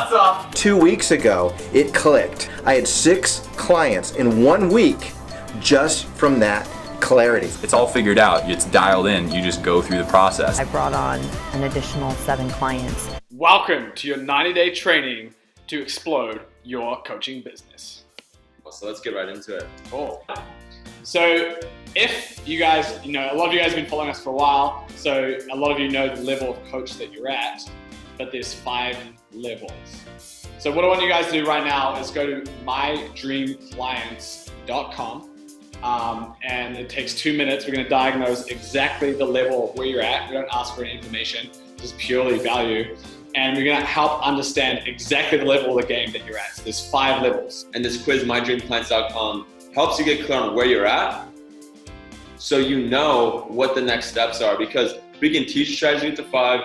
That's off. 2 weeks ago, it clicked. I had 6 clients in 1 week just from that clarity. It's all figured out. It's dialed in. You just go through the process. I brought on an additional 7 clients. Welcome to your 90-day training to explode your coaching business. So let's get right into it. Cool. So if you guys, a lot of you guys have been following us for a while, so a lot of you know the level of coach that you're at, but there's 5 levels. So what I want you guys to do right now is go to mydreamclients.com, and it takes 2 minutes. We're going to diagnose exactly the level of where you're at. We don't ask for any information, just purely value. And we're gonna help understand exactly the level of the game that you're at. So there's 5 levels. And this quiz, mydreamclients.com, helps you get clear on where you're at so you know what the next steps are, because we can teach strategy to 5,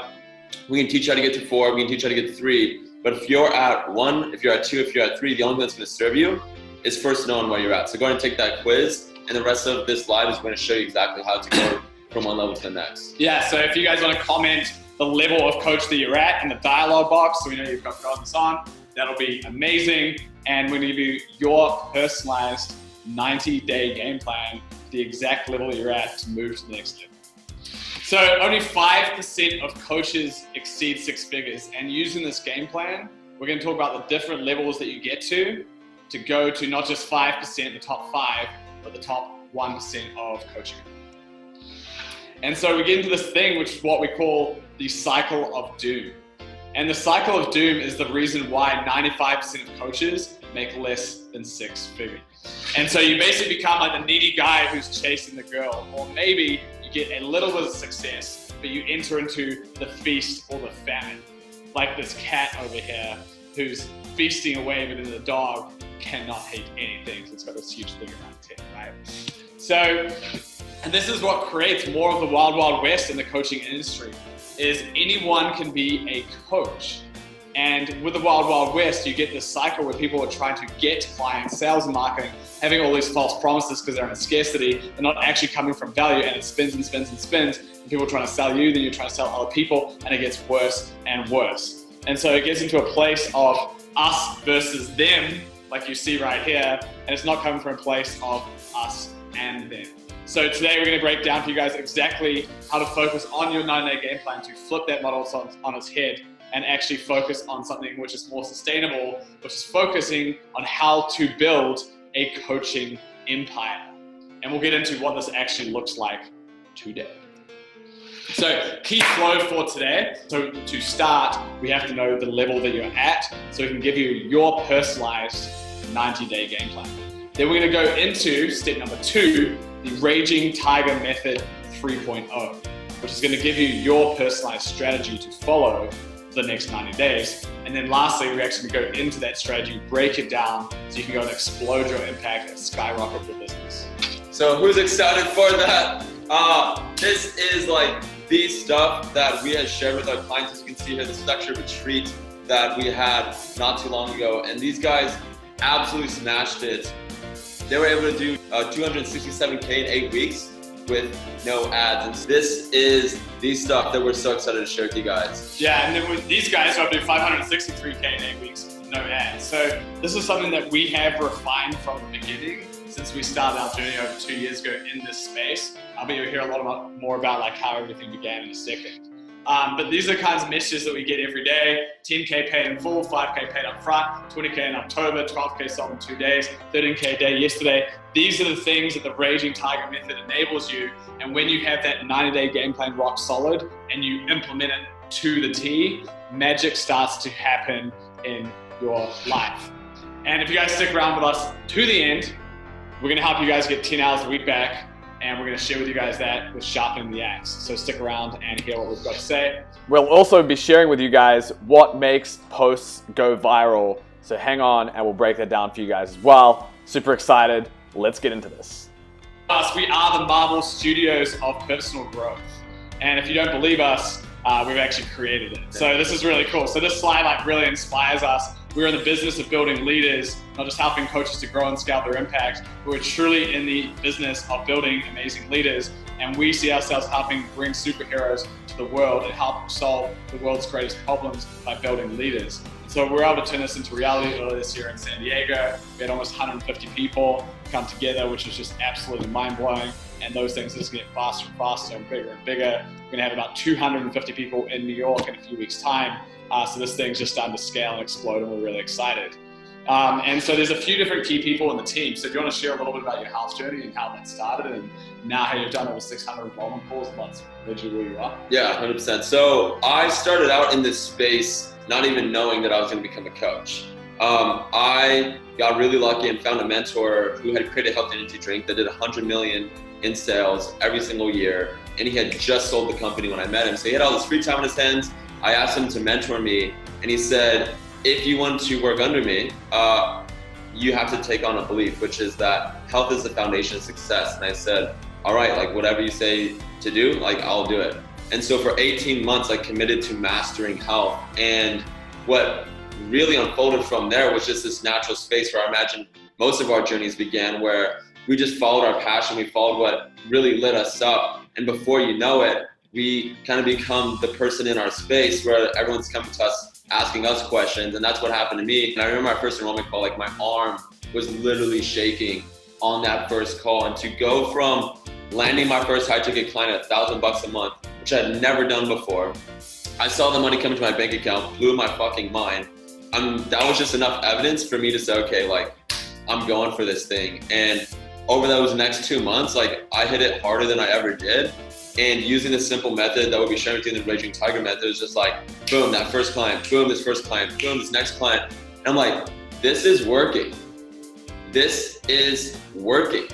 we can teach how to get to 4, we can teach how to get to 3, but if you're at 1, if you're at 2, if you're at 3, the only thing that's gonna serve you is first knowing where you're at. So go ahead and take that quiz, and the rest of this live is gonna show you exactly how to go from one level to the next. Yeah, so if you guys wanna comment the level of coach that you're at in the dialogue box, so we know you've got this on, that'll be amazing. And we're gonna give you your personalized 90-day game plan, the exact level that you're at to move to the next level. So only 5% of coaches exceed 6 figures, and using this game plan, we're gonna talk about the different levels that you get to go to not just 5%, the top 5, but the top 1% of coaching. And so we get into this thing, which is what we call the cycle of doom. And the cycle of doom is the reason why 95% of coaches make less than 6 figures. And so you basically become like the needy guy who's chasing the girl, or maybe you get a little bit of success, but you enter into the feast or the famine. Like this cat over here who's feasting away, but then the dog cannot hate anything. So it's got this huge thing around its head, right? So, and this is what creates more of the wild, wild west in the coaching industry, is anyone can be a coach. And with the wild, wild west, you get this cycle where people are trying to get clients, sales and marketing, having all these false promises because they're in scarcity and not actually coming from value, and it spins and spins and spins. And people are trying to sell you, then you're trying to sell other people, and it gets worse and worse. And so it gets into a place of us versus them, like you see right here, and it's not coming from a place of us and them. So today we're going to break down for you guys exactly how to focus on your 90-day game plan to flip that model on its head and actually focus on something which is more sustainable, which is focusing on how to build a coaching empire. And we'll get into what this actually looks like today. So key flow for today. So to start, we have to know the level that you're at so we can give you your personalized 90-day game plan. Then we're going to go into step number 2, the Raging Tiger Method 3.0, which is going to give you your personalized strategy to follow for the next 90 days. And then lastly, we're actually going to go into that strategy, break it down so you can go and explode your impact and skyrocket your business. So who's excited for that? This is like the stuff that we had shared with our clients. As you can see here, this is actually a retreat that we had not too long ago. And these guys absolutely smashed it. They were able to do 267K in 8 weeks with no ads. And this is the stuff that we're so excited to share with you guys. Yeah, and then with these guys, I'll do 563K in 8 weeks with no ads. So this is something that we have refined from the beginning since we started our journey over 2 years ago in this space. But you'll hear a lot more about like how everything began in a second. But these are the kinds of messages that we get every day. 10K paid in full, 5K paid up front, 20K in October, 12K sold in 2 days, 13K a day yesterday. These are the things that the Raging Tiger Method enables you. And when you have that 90-day game plan rock solid and you implement it to the T, magic starts to happen in your life. And if you guys stick around with us to the end, we're gonna help you guys get 10 hours a week back. And we're going to share with you guys that with sharpening the axe. So stick around and hear what we've got to say. We'll also be sharing with you guys what makes posts go viral. So hang on and we'll break that down for you guys as well. Super excited. Let's get into this. We are the Marvel Studios of personal growth. And if you don't believe us, we've actually created it. So this is really cool. So this slide like really inspires us. We're in the business of building leaders, not just helping coaches to grow and scale their impact. We're truly in the business of building amazing leaders and we see ourselves helping bring superheroes to the world and help solve the world's greatest problems by building leaders. So we were able to turn this into reality earlier this year in San Diego. We had almost 150 people come together, which was just absolutely mind-blowing. And those things are just getting faster and faster and bigger and bigger. We're gonna have about 250 people in New York in a few weeks' time. So this thing's just starting to scale and explode, and we're really excited. And so there's a few different key people in the team. So if you want to share a little bit about your house journey and how that started, and now how you've done over 600 enrollment calls, and that's literally where you are. Yeah, 100%. So I started out in this space not even knowing that I was going to become a coach. I got really lucky and found a mentor who had created a health energy drink that did 100 million in sales every single year. And he had just sold the company when I met him. So he had all this free time on his hands. I asked him to mentor me, and he said, if you want to work under me, you have to take on a belief, which is that health is the foundation of success. And I said, all right, like whatever you say to do, like I'll do it. And so for 18 months, I committed to mastering health. And what really unfolded from there was just this natural space where I imagine most of our journeys began, where we just followed our passion, we followed what really lit us up. And before you know it, we kind of become the person in our space where everyone's coming to us, asking us questions. And that's what happened to me. And I remember my first enrollment call, like my arm was literally shaking on that first call. And to go from landing my first high ticket client at $1,000 a month, which I had never done before, I saw the money come into my bank account, blew my fucking mind. That was just enough evidence for me to say, okay, like I'm going for this thing. And over those next 2 months, like I hit it harder than I ever did. And using this simple method that we'll be sharing with you in the Raging Tiger method is just like, boom, that first client, boom, this first client, boom, this next client. And I'm like, this is working. This is working.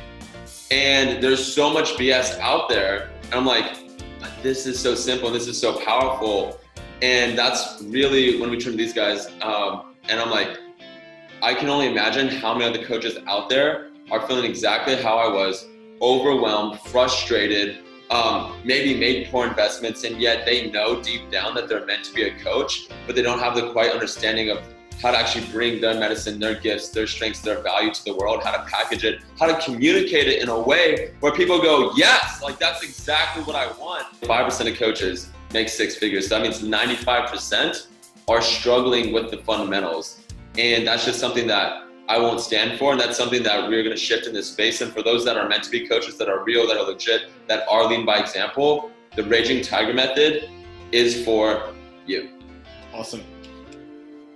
And there's so much BS out there. And I'm like, but this is so simple. This is so powerful. And that's really when we turn to these guys. And I'm like, I can only imagine how many other coaches out there are feeling exactly how I was, overwhelmed, frustrated, maybe made poor investments, and yet they know deep down that they're meant to be a coach, but they don't have the quite understanding of how to actually bring their medicine, their gifts, their strengths, their value to the world, how to package it, how to communicate it in a way where people go, yes, like that's exactly what I want. 5% of coaches make 6 figures. So that means 95% are struggling with the fundamentals. And that's just something that I won't stand for. And that's something that we're going to shift in this space. And for those that are meant to be coaches, that are real, that are legit, that are leading by example, the Raging Tiger method is for you. Awesome.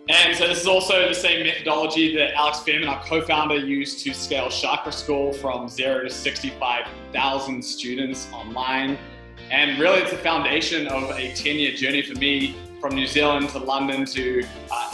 And so this is also the same methodology that Alex Fairman, our co-founder, used to scale Chakra School from 0 to 65,000 students online. And really it's the foundation of a 10-year journey for me, from New Zealand to London to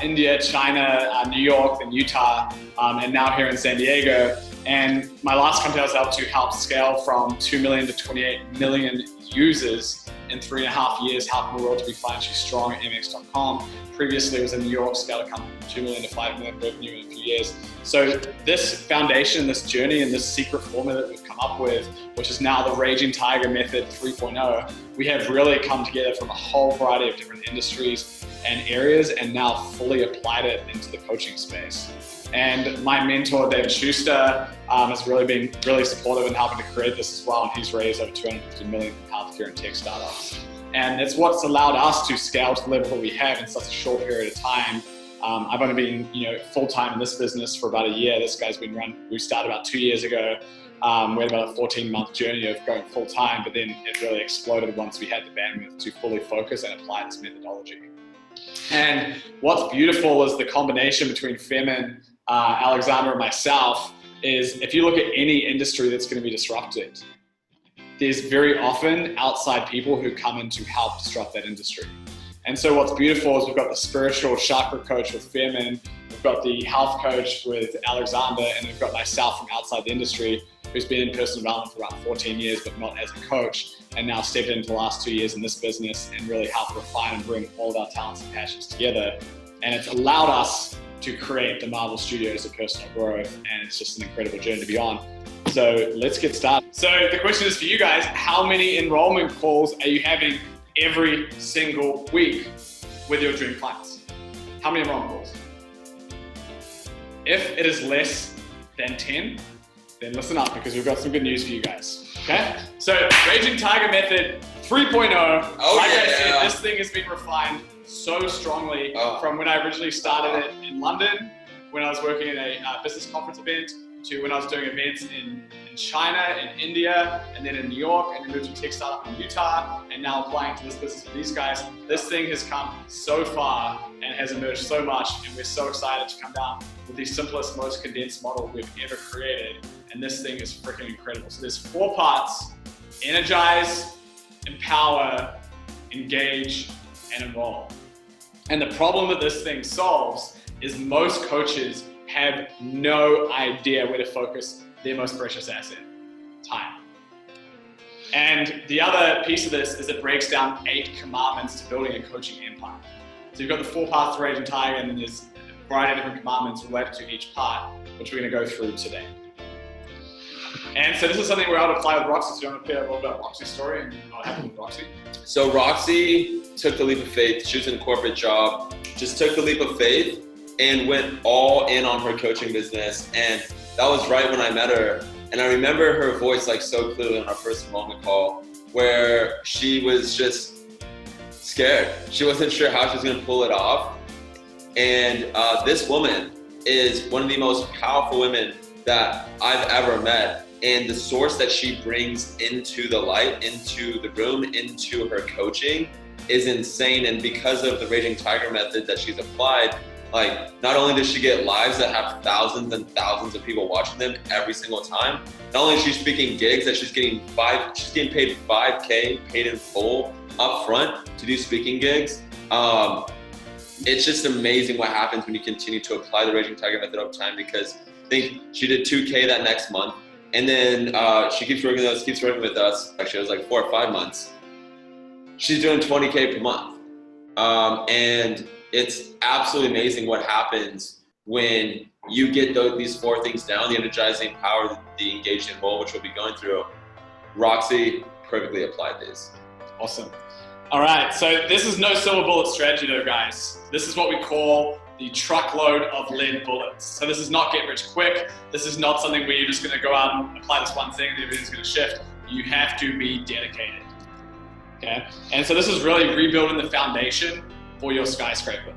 India, China, New York, then Utah, and now here in San Diego. And my last company I was able to help scale from 2 million to 28 million users in 3.5 years, helping the world to be financially strong at MX.com. Previously, it was in New York, scaled a company from 2 million to 5 million revenue in a few years. So this foundation, this journey, and this secret formula that we've come up with, which is now the Raging Tiger Method 3.0, we have really come together from a whole variety of different industries and areas, and now fully applied it into the coaching space. And my mentor, David Schuster, has really been really supportive in helping to create this as well. And he's raised over 250 million from healthcare and tech startups. And it's what's allowed us to scale to the level that we have in such a short period of time. I've only been, full-time in this business for about a year. This guy's been we started about 2 years ago. We had about a 14-month journey of going full-time, but then it really exploded once we had the bandwidth to fully focus and apply this methodology. And what's beautiful is the combination between Fairman, Alexander, and myself is, if you look at any industry that's going to be disrupted, there's very often outside people who come in to help disrupt that industry. And so what's beautiful is we've got the spiritual chakra coach with Fairman, we've got the health coach with Alexander, and we've got myself from outside the industry who's been in personal development for about 14 years, but not as a coach, and now stepped into the last 2 years in this business and really helped refine and bring all of our talents and passions together. And it's allowed us to create the Marvel Studios of personal growth, and it's just an incredible journey to be on. So let's get started. So the question is for you guys, how many enrollment calls are you having every single week with your dream clients? How many enrollment calls? If it is less than 10, then listen up, because we've got some good news for you guys. Okay, so Raging Tiger Method 3.0. Oh, like I yeah. said, this thing has been refined so strongly from when I originally started it in London, when I was working in a business conference event, to when I was doing events in China, in India, and then in New York, and then moved to tech startup in Utah, and now applying to this business with these guys. This thing has come so far and has emerged so much, and we're so excited to come down with the simplest, most condensed model we've ever created. And this thing is freaking incredible. So there's 4 parts: energize, empower, engage, and involve. And the problem that this thing solves is most coaches have no idea where to focus their most precious asset, time. And the other piece of this is it breaks down 8 commandments to building a coaching empire. So you've got the 4 parts to Raging Tiger, and then there's a variety of different commandments related to each part, which we're gonna go through today. And so this is something we're able to apply with Roxy. So you want to hear a little bit about Roxy's story and what happened with Roxy? So Roxy took the leap of faith. She was in a corporate job, just took the leap of faith and went all in on her coaching business. And that was right when I met her. And I remember her voice like so clearly on our first enrollment call, where she was just scared. She wasn't sure how she was gonna pull it off. And this woman is one of the most powerful women that I've ever met. And the source that she brings into the light, into the room, into her coaching is insane. And because of the Raging Tiger Method that she's applied, like, not only does she get lives that have thousands and thousands of people watching them every single time, not only is she speaking gigs that she's getting paid $5K paid in full up front to do speaking gigs. It's just amazing what happens when you continue to apply the Raging Tiger Method over time, because I think she did 2K that next month. And then she keeps working with us. Actually, it was like 4 or 5 months. She's doing 20K per month. And it's absolutely amazing what happens when you get these 4 things down: the energizing, power, the engaged, and involved, which we'll be going through. Roxy perfectly applied this. Awesome. All right, so this is no silver bullet strategy though, guys. This is what we call the truckload of lead bullets. So this is not get rich quick. This is not something where you're just gonna go out and apply this one thing and everything's gonna shift. You have to be dedicated, okay? And so this is really rebuilding the foundation for your skyscraper.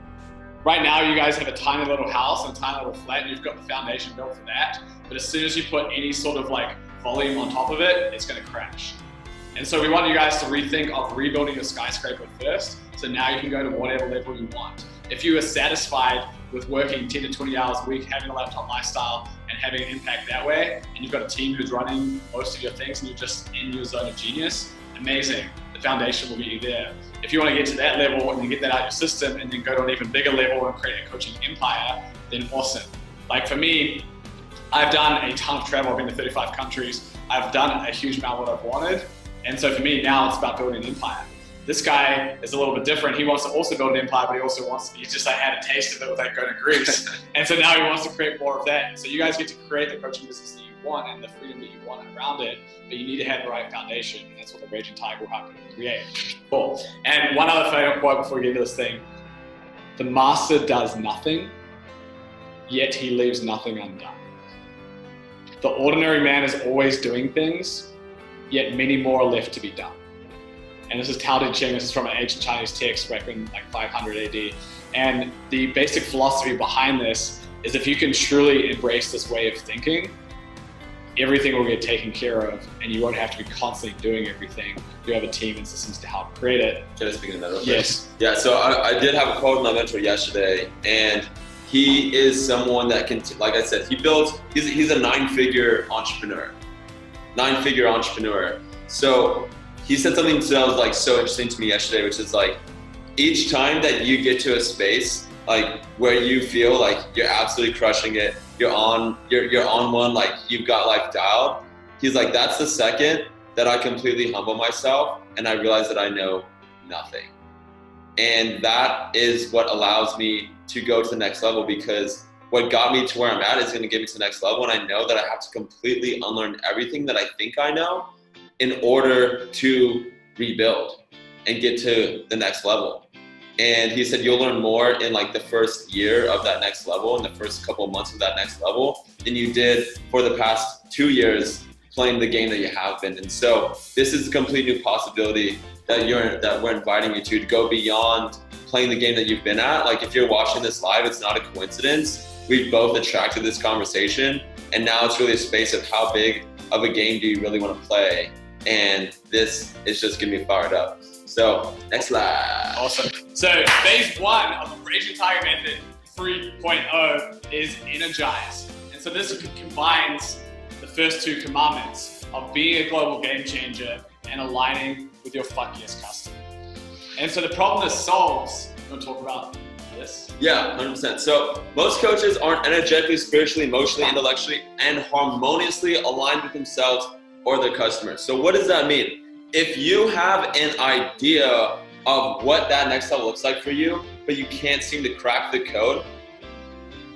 Right now, you guys have a tiny little house and a tiny little flat, and you've got the foundation built for that. But as soon as you put any sort of like volume on top of it, it's gonna crash. And so we want you guys to rethink of rebuilding your skyscraper first. So now you can go to whatever level you want. If you are satisfied with working 10 to 20 hours a week, having a laptop lifestyle and having an impact that way, and you've got a team who's running most of your things and you're just in your zone of genius, amazing. The foundation will be there. If you want to get to that level and then get that out of your system and then go to an even bigger level and create a coaching empire, then awesome. Like for me, I've done a ton of travel. I've been to 35 countries. I've done a huge amount of what I've wanted. And so for me now, it's about building an empire. This guy is a little bit different. He wants to also build an empire, but he just like had a taste of it with like going to Greece. And so now he wants to create more of that. So you guys get to create the coaching business that you want and the freedom that you want around it, but you need to have the right foundation. And that's what the Raging Tiger will help you create. Cool. And one other favorite quote before we get into this thing: the master does nothing, yet he leaves nothing undone. The ordinary man is always doing things, yet many more are left to be done. And this is Tao Te Ching. This is from an ancient Chinese text back in like 500 AD. And the basic philosophy behind this is if you can truly embrace this way of thinking, everything will get taken care of and you won't have to be constantly doing everything. You have a team and systems to help create it. Can I speak in that real quick? Yes. Yeah, so I did have a call with my mentor yesterday, and he is someone that can, like I said, he's a 9-figure entrepreneur. 9-figure entrepreneur. So he said something that was like so interesting to me yesterday, which is like, each time that you get to a space like where you feel like you're absolutely crushing it, you're on one, like you've got life dialed, he's like, that's the second that I completely humble myself and I realize that I know nothing. And that is what allows me to go to the next level, because what got me to where I'm at is going to get me to the next level. And I know that I have to completely unlearn everything that I think I know in order to rebuild and get to the next level. And he said, you'll learn more in like the first year of that next level, in the first couple of months of that next level, than you did for the past 2 years playing the game that you have been. And so this is a complete new possibility that we're inviting you to go beyond playing the game that you've been at. Like if you're watching this live, it's not a coincidence. We've both attracted this conversation, and now it's really a space of how big of a game do you really want to play? And this is just getting me fired up. So next slide. Awesome. So phase 1 of the Raging Tiger Method 3.0 is energize. And so this combines the first 2 commandments of being a global game changer and aligning with your fuckiest customer. And so the problem this solves, you want to talk about this? Yeah, 100%. So most coaches aren't energetically, spiritually, emotionally, intellectually, and harmoniously aligned with themselves or their customers. So what does that mean? If you have an idea of what that next level looks like for you, but you can't seem to crack the code,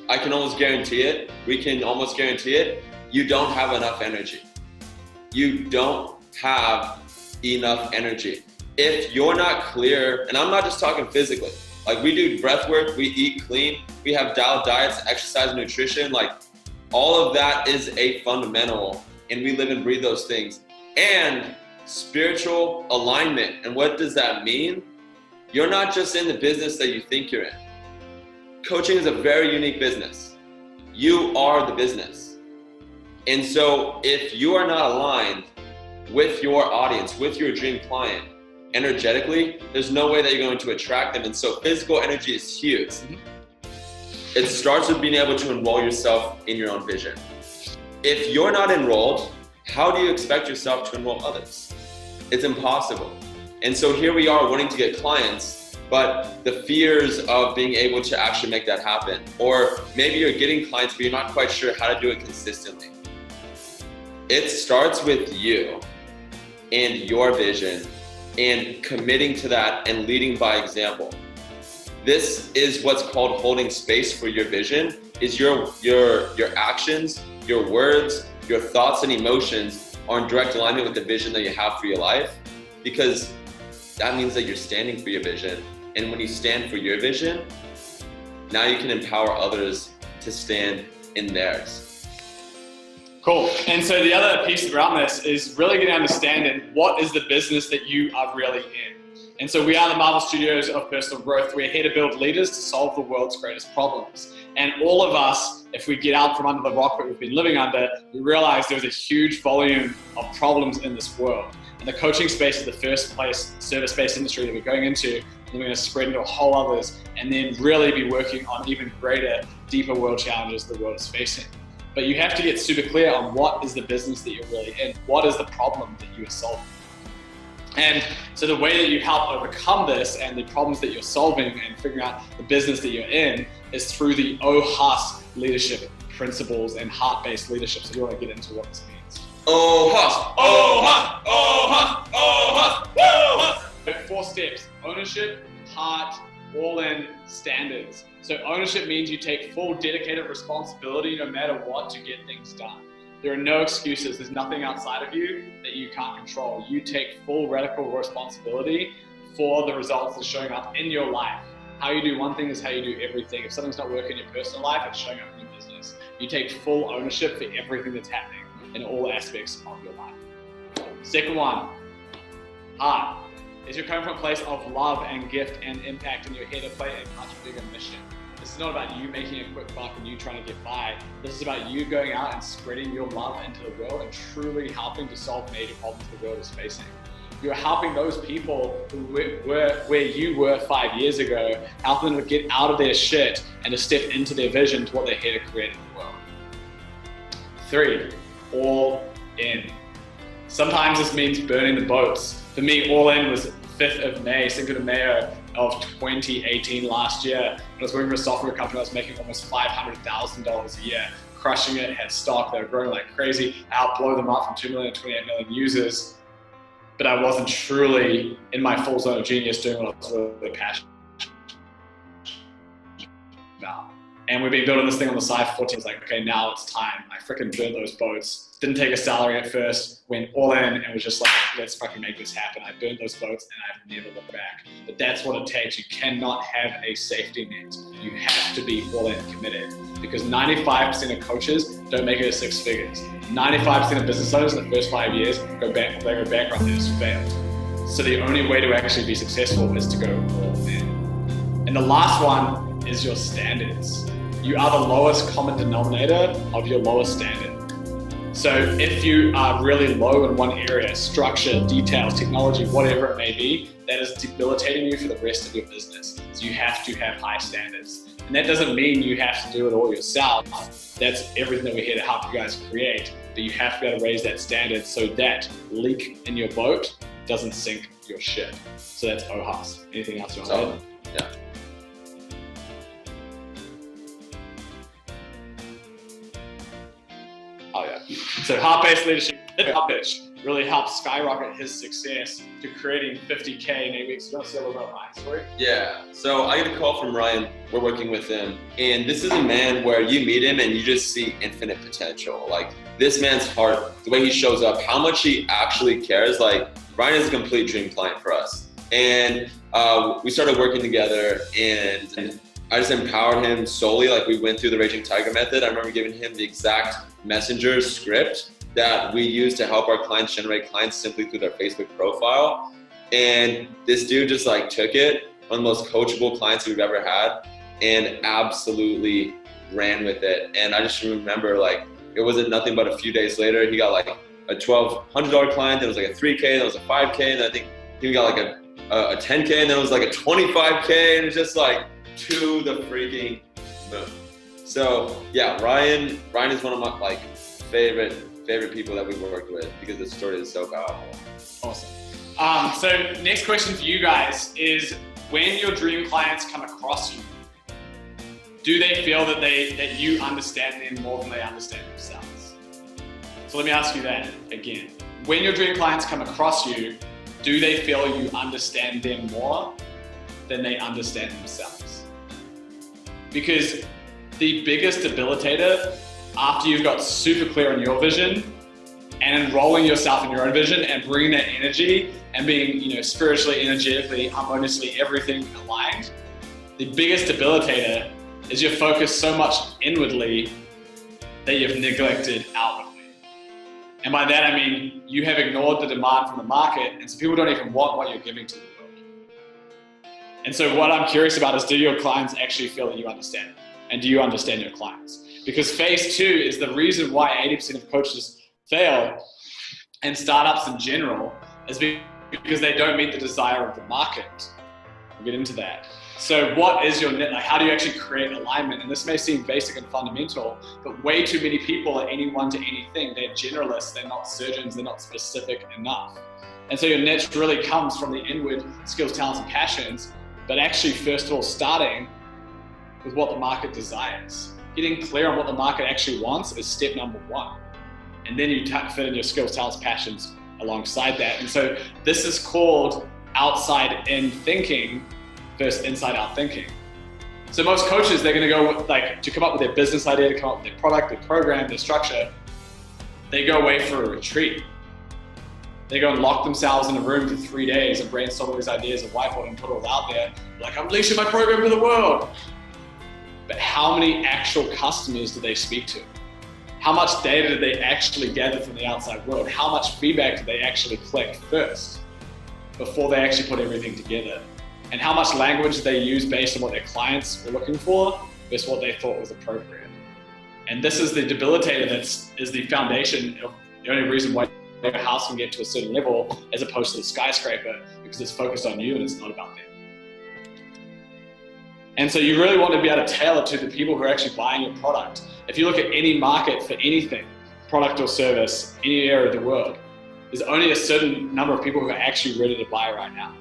I can almost guarantee it, we can almost guarantee it, you don't have enough energy. You don't have enough energy. If you're not clear, and I'm not just talking physically, like we do breath work, we eat clean, we have dialed diets, exercise, nutrition, like all of that is a fundamental, and we live and breathe those things. And spiritual alignment. And what does that mean? You're not just in the business that you think you're in. Coaching is a very unique business. You are the business. And so if you are not aligned with your audience, with your dream client, energetically, there's no way that you're going to attract them. And so physical energy is huge. It starts with being able to enroll yourself in your own vision. If you're not enrolled, how do you expect yourself to enroll others? It's impossible. And so here we are wanting to get clients, but the fears of being able to actually make that happen. Or maybe you're getting clients, but you're not quite sure how to do it consistently. It starts with you and your vision and committing to that and leading by example. This is what's called holding space for your vision, is your actions, your words, your thoughts and emotions are in direct alignment with the vision that you have for your life, because that means that you're standing for your vision. And when you stand for your vision, now you can empower others to stand in theirs. Cool. And so the other piece around this is really getting understanding what is the business that you are really in. And so we are the Marvel Studios of personal growth. We're here to build leaders to solve the world's greatest problems. And all of us, if we get out from under the rock that we've been living under, we realize there's a huge volume of problems in this world. And the coaching space is the first place, service-based industry that we're going into. And we're going to spread into whole others and then really be working on even greater, deeper world challenges the world is facing. But you have to get super clear on what is the business that you're really in. What is the problem that you are solving? And so the way that you help overcome this and the problems that you're solving and figuring out the business that you're in is through the OHUS leadership principles and heart-based leadership. So you want to get into what this means. OHUS, OHUS, OHUS, OHUS, OHUS. 4 steps: ownership, heart, all-in, standards. So ownership means you take full dedicated responsibility no matter what to get things done. There are no excuses. There's nothing outside of you that you can't control. You take full radical responsibility for the results that's showing up in your life. How you do one thing is how you do everything. If something's not working in your personal life, it's showing up in your business. You take full ownership for everything that's happening in all aspects of your life. Second one, heart. Is you're coming from a place of love and gift and impact, and you're here to play a much bigger mission. This is not about you making a quick buck and you trying to get by. This is about you going out and spreading your love into the world and truly helping to solve major problems the world is facing. You're helping those people who were where you were 5 years ago, helping them to get out of their shit and to step into their vision to what they're here to create in the world. 3, all in. Sometimes this means burning the boats. For me, all in was 5th of May, Cinco de Mayo of 2018 last year. I was working for a software company. I was making almost $500,000 a year, crushing it, had stock, they were growing like crazy. I outblow them up from 2 million to 28 million users. But I wasn't truly in my full zone of genius doing what I was really passionate about. And we've been building this thing on the side for 14 years. Like, okay, now it's time. I freaking burnt those boats. Didn't take a salary at first, went all in and was just like, let's fucking make this happen. I burnt those boats and I've never looked back. But that's what it takes. You cannot have a safety net. You have to be all in committed, because 95% of coaches don't make it to 6 figures. 95% of business owners in the first 5 years go bankrupt and just failed. So the only way to actually be successful is to go all in. And the last one is your standards. You are the lowest common denominator of your lowest standard. So if you are really low in one area, structure, details, technology, whatever it may be, that is debilitating you for the rest of your business. So you have to have high standards. And that doesn't mean you have to do it all yourself. That's everything that we're here to help you guys create. But you have to be able to raise that standard so that leak in your boat doesn't sink your ship. So that's OHAS. Anything else you want to add? Yeah. Oh yeah. So heart-based leadership, pitch really helped skyrocket his success to creating 50K in 8 weeks. You want to say a little bit about Ryan's story? Yeah, so I get a call from Ryan. We're working with him. And this is a man where you meet him and you just see infinite potential. Like, this man's heart, the way he shows up, how much he actually cares. Like, Ryan is a complete dream client for us. And we started working together, and I just empowered him solely. Like, we went through the Raging Tiger method. I remember giving him the exact messenger script that we use to help our clients generate clients simply through their Facebook profile. And this dude just like took it, one of the most coachable clients we've ever had, and absolutely ran with it. And I just remember, like, it wasn't nothing but a few days later, he got like a $1,200 client, then it was like a $3K, then it was a $5K, and I think he got like a $10K, and then it was like a $25K, and it's just like to the freaking moon. So yeah, Ryan is one of my like favorite people that we've worked with, because the story is so powerful. Awesome. So next question for you guys is, when your dream clients come across you, do they feel that you understand them more than they understand themselves? So let me ask you that again. When your dream clients come across you, do they feel you understand them more than they understand themselves? Because the biggest debilitator after you've got super clear on your vision and enrolling yourself in your own vision and bringing that energy and being, spiritually, energetically, harmoniously, everything aligned, the biggest debilitator is you're focused so much inwardly that you've neglected outwardly. And by that, I mean, you have ignored the demand from the market, and so people don't even want what you're giving to the world. And so what I'm curious about is, do your clients actually feel that you understand? And do you understand your clients? Because phase 2 is the reason why 80% of coaches fail, and startups in general, is because they don't meet the desire of the market. We'll get into that. So what is your net? Like, how do you actually create alignment? And this may seem basic and fundamental, but way too many people are anyone to anything. They're generalists, they're not surgeons, they're not specific enough. And so your niche really comes from the inward skills, talents, and passions, but actually, first of all, starting with what the market desires. Getting clear on what the market actually wants is step number 1. And then you fit in your skills, talents, passions alongside that. And so this is called outside-in thinking versus inside-out thinking. So most coaches, they're gonna go to come up with their business idea, to come up with their product, their program, their structure. They go away for a retreat. They go and lock themselves in a room for 3 days and brainstorm all these ideas and whiteboard and put it all out there. Like, I'm unleashing my program to the world. But how many actual customers do they speak to? How much data did they actually gather from the outside world? How much feedback did they actually collect first before they actually put everything together? And how much language did they use based on what their clients were looking for versus what they thought was appropriate? And this is the debilitator is the foundation of the only reason why your house can get to a certain level as opposed to the skyscraper, because it's focused on you and it's not about them. And so you really want to be able to tailor to the people who are actually buying your product. If you look at any market for anything, product or service, any area of the world, there's only a certain number of people who are actually ready to buy right now.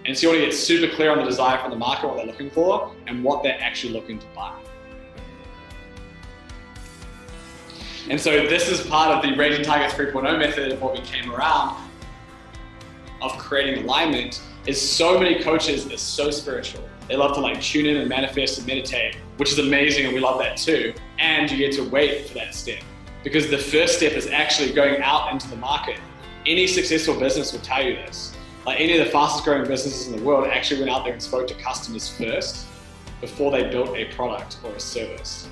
And so you want to get super clear on the desire from the market, what they're looking for, and what they're actually looking to buy. And so this is part of the Raging Tiger 3.0 method of what we came around of creating alignment. Is so many coaches are so spiritual. They love to like tune in and manifest and meditate, which is amazing, and we love that too. And you get to wait for that step, because the first step is actually going out into the market. Any successful business will tell you this. Like any of the fastest growing businesses in the world actually went out there and spoke to customers first before they built a product or a service.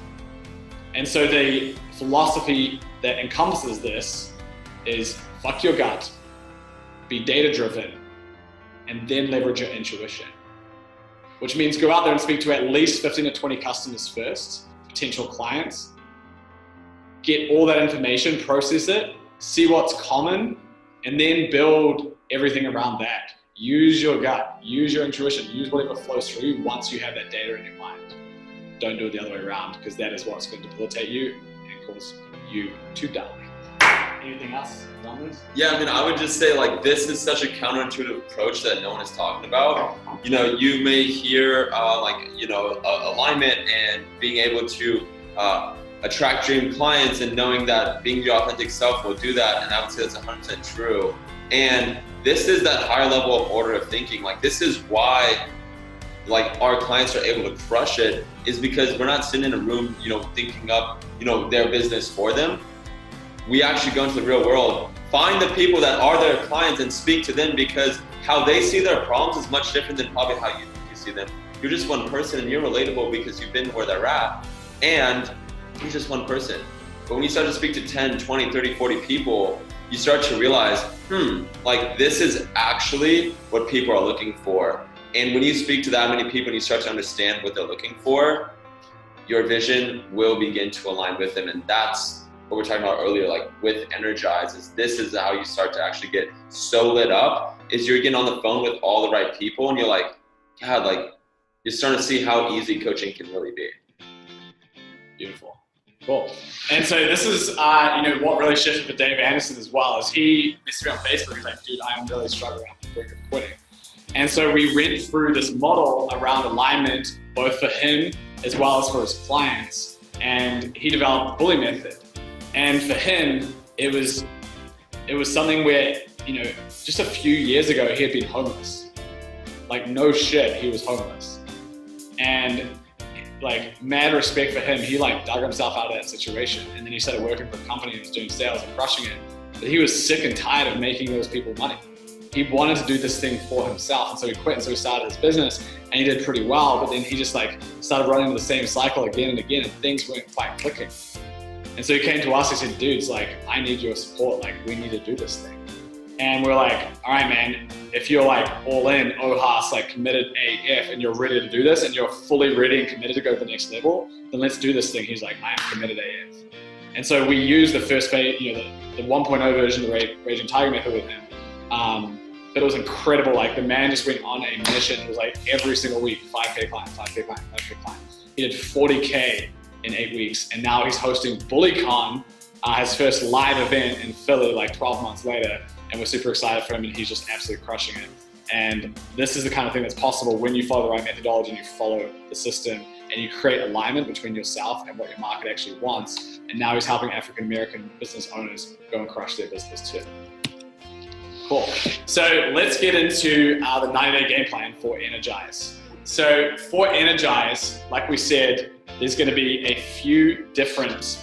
And so the philosophy that encompasses this is fuck your gut, be data driven, and then leverage your intuition. Which means go out there and speak to at least 15 to 20 customers first, potential clients, get all that information, process it, see what's common, and then build everything around that. Use your gut, use your intuition, use whatever flows through you once you have that data in your mind. Don't do it the other way around, because that is what's going to debilitate you and cause you to die. Anything else on this? Yeah, I mean, I would just say like this is such a counterintuitive approach that no one is talking about. You know, you may hear alignment and being able to attract dream clients and knowing that being your authentic self will do that. And I would say that's 100% true. And this is that higher level of order of thinking. Like this is why like our clients are able to crush it, is because we're not sitting in a room, thinking up, their business for them. We actually go into the real world, find the people that are their clients and speak to them, because how they see their problems is much different than probably how you see them. You're just one person and you're relatable because you've been where they're at, and you're just one person. But when you start to speak to 10, 20, 30, 40 people, you start to realize, like this is actually what people are looking for. And when you speak to that many people and you start to understand what they're looking for, your vision will begin to align with them. And that's what we're talking about earlier, like with Energize, this is how you start to actually get so lit up, is you're getting on the phone with all the right people and you're like, God, like you're starting to see how easy coaching can really be. Beautiful. Cool. And so this is, what really shifted for Dave Anderson as well, is he messaged me on Facebook. He's like, dude, I'm really struggling. I'm on the brink of quitting. And so we went through this model around alignment, both for him as well as for his clients. And he developed the Bully Method. And for him, it was something where, just a few years ago, he had been homeless. Like no shit, he was homeless. And like mad respect for him, he like dug himself out of that situation. And then he started working for a company and was doing sales and crushing it. But he was sick and tired of making those people money. He wanted to do this thing for himself. And so he quit, and so he started his business and he did pretty well, but then he just like started running the same cycle again and again, and things weren't quite clicking. And so he came to us, he said, dude, it's like, I need your support. Like we need to do this thing. And we're like, all right, man, if you're like all in, OHAS, like committed AF, and you're ready to do this and you're fully ready and committed to go to the next level, then let's do this thing. He's like, I am committed AF. And so we used the first phase, the 1.0 version of the Raging Tiger Method with him. But it was incredible. Like the man just went on a mission. It was like every single week, 5K client, 5K client, 5K client. He did 40K in 8 weeks. And now he's hosting BullyCon, his first live event in Philly, like 12 months later. And we're super excited for him, and he's just absolutely crushing it. And this is the kind of thing that's possible when you follow the right methodology and you follow the system and you create alignment between yourself and what your market actually wants. And now he's helping African-American business owners go and crush their business too. Cool. So let's get into the 90-day game plan for Energize. So for Energize, like we said, there's going to be a few different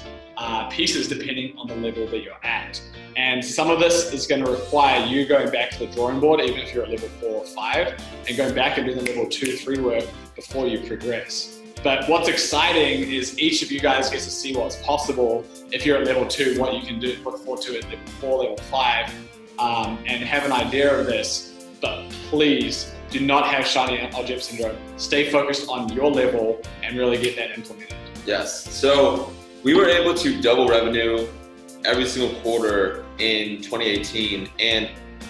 pieces depending on the level that you're at. And some of this is going to require you going back to the drawing board, even if you're at level 4 or 5, and going back and doing the level 2, 3 work before you progress. But what's exciting is each of you guys gets to see what's possible if you're at level 2, what you can do, look forward to at level 4, level 5, and have an idea of this. But please do not have shiny object syndrome. Stay focused on your level and really get that implemented. Yes. So we were able to double revenue every single quarter in 2018. And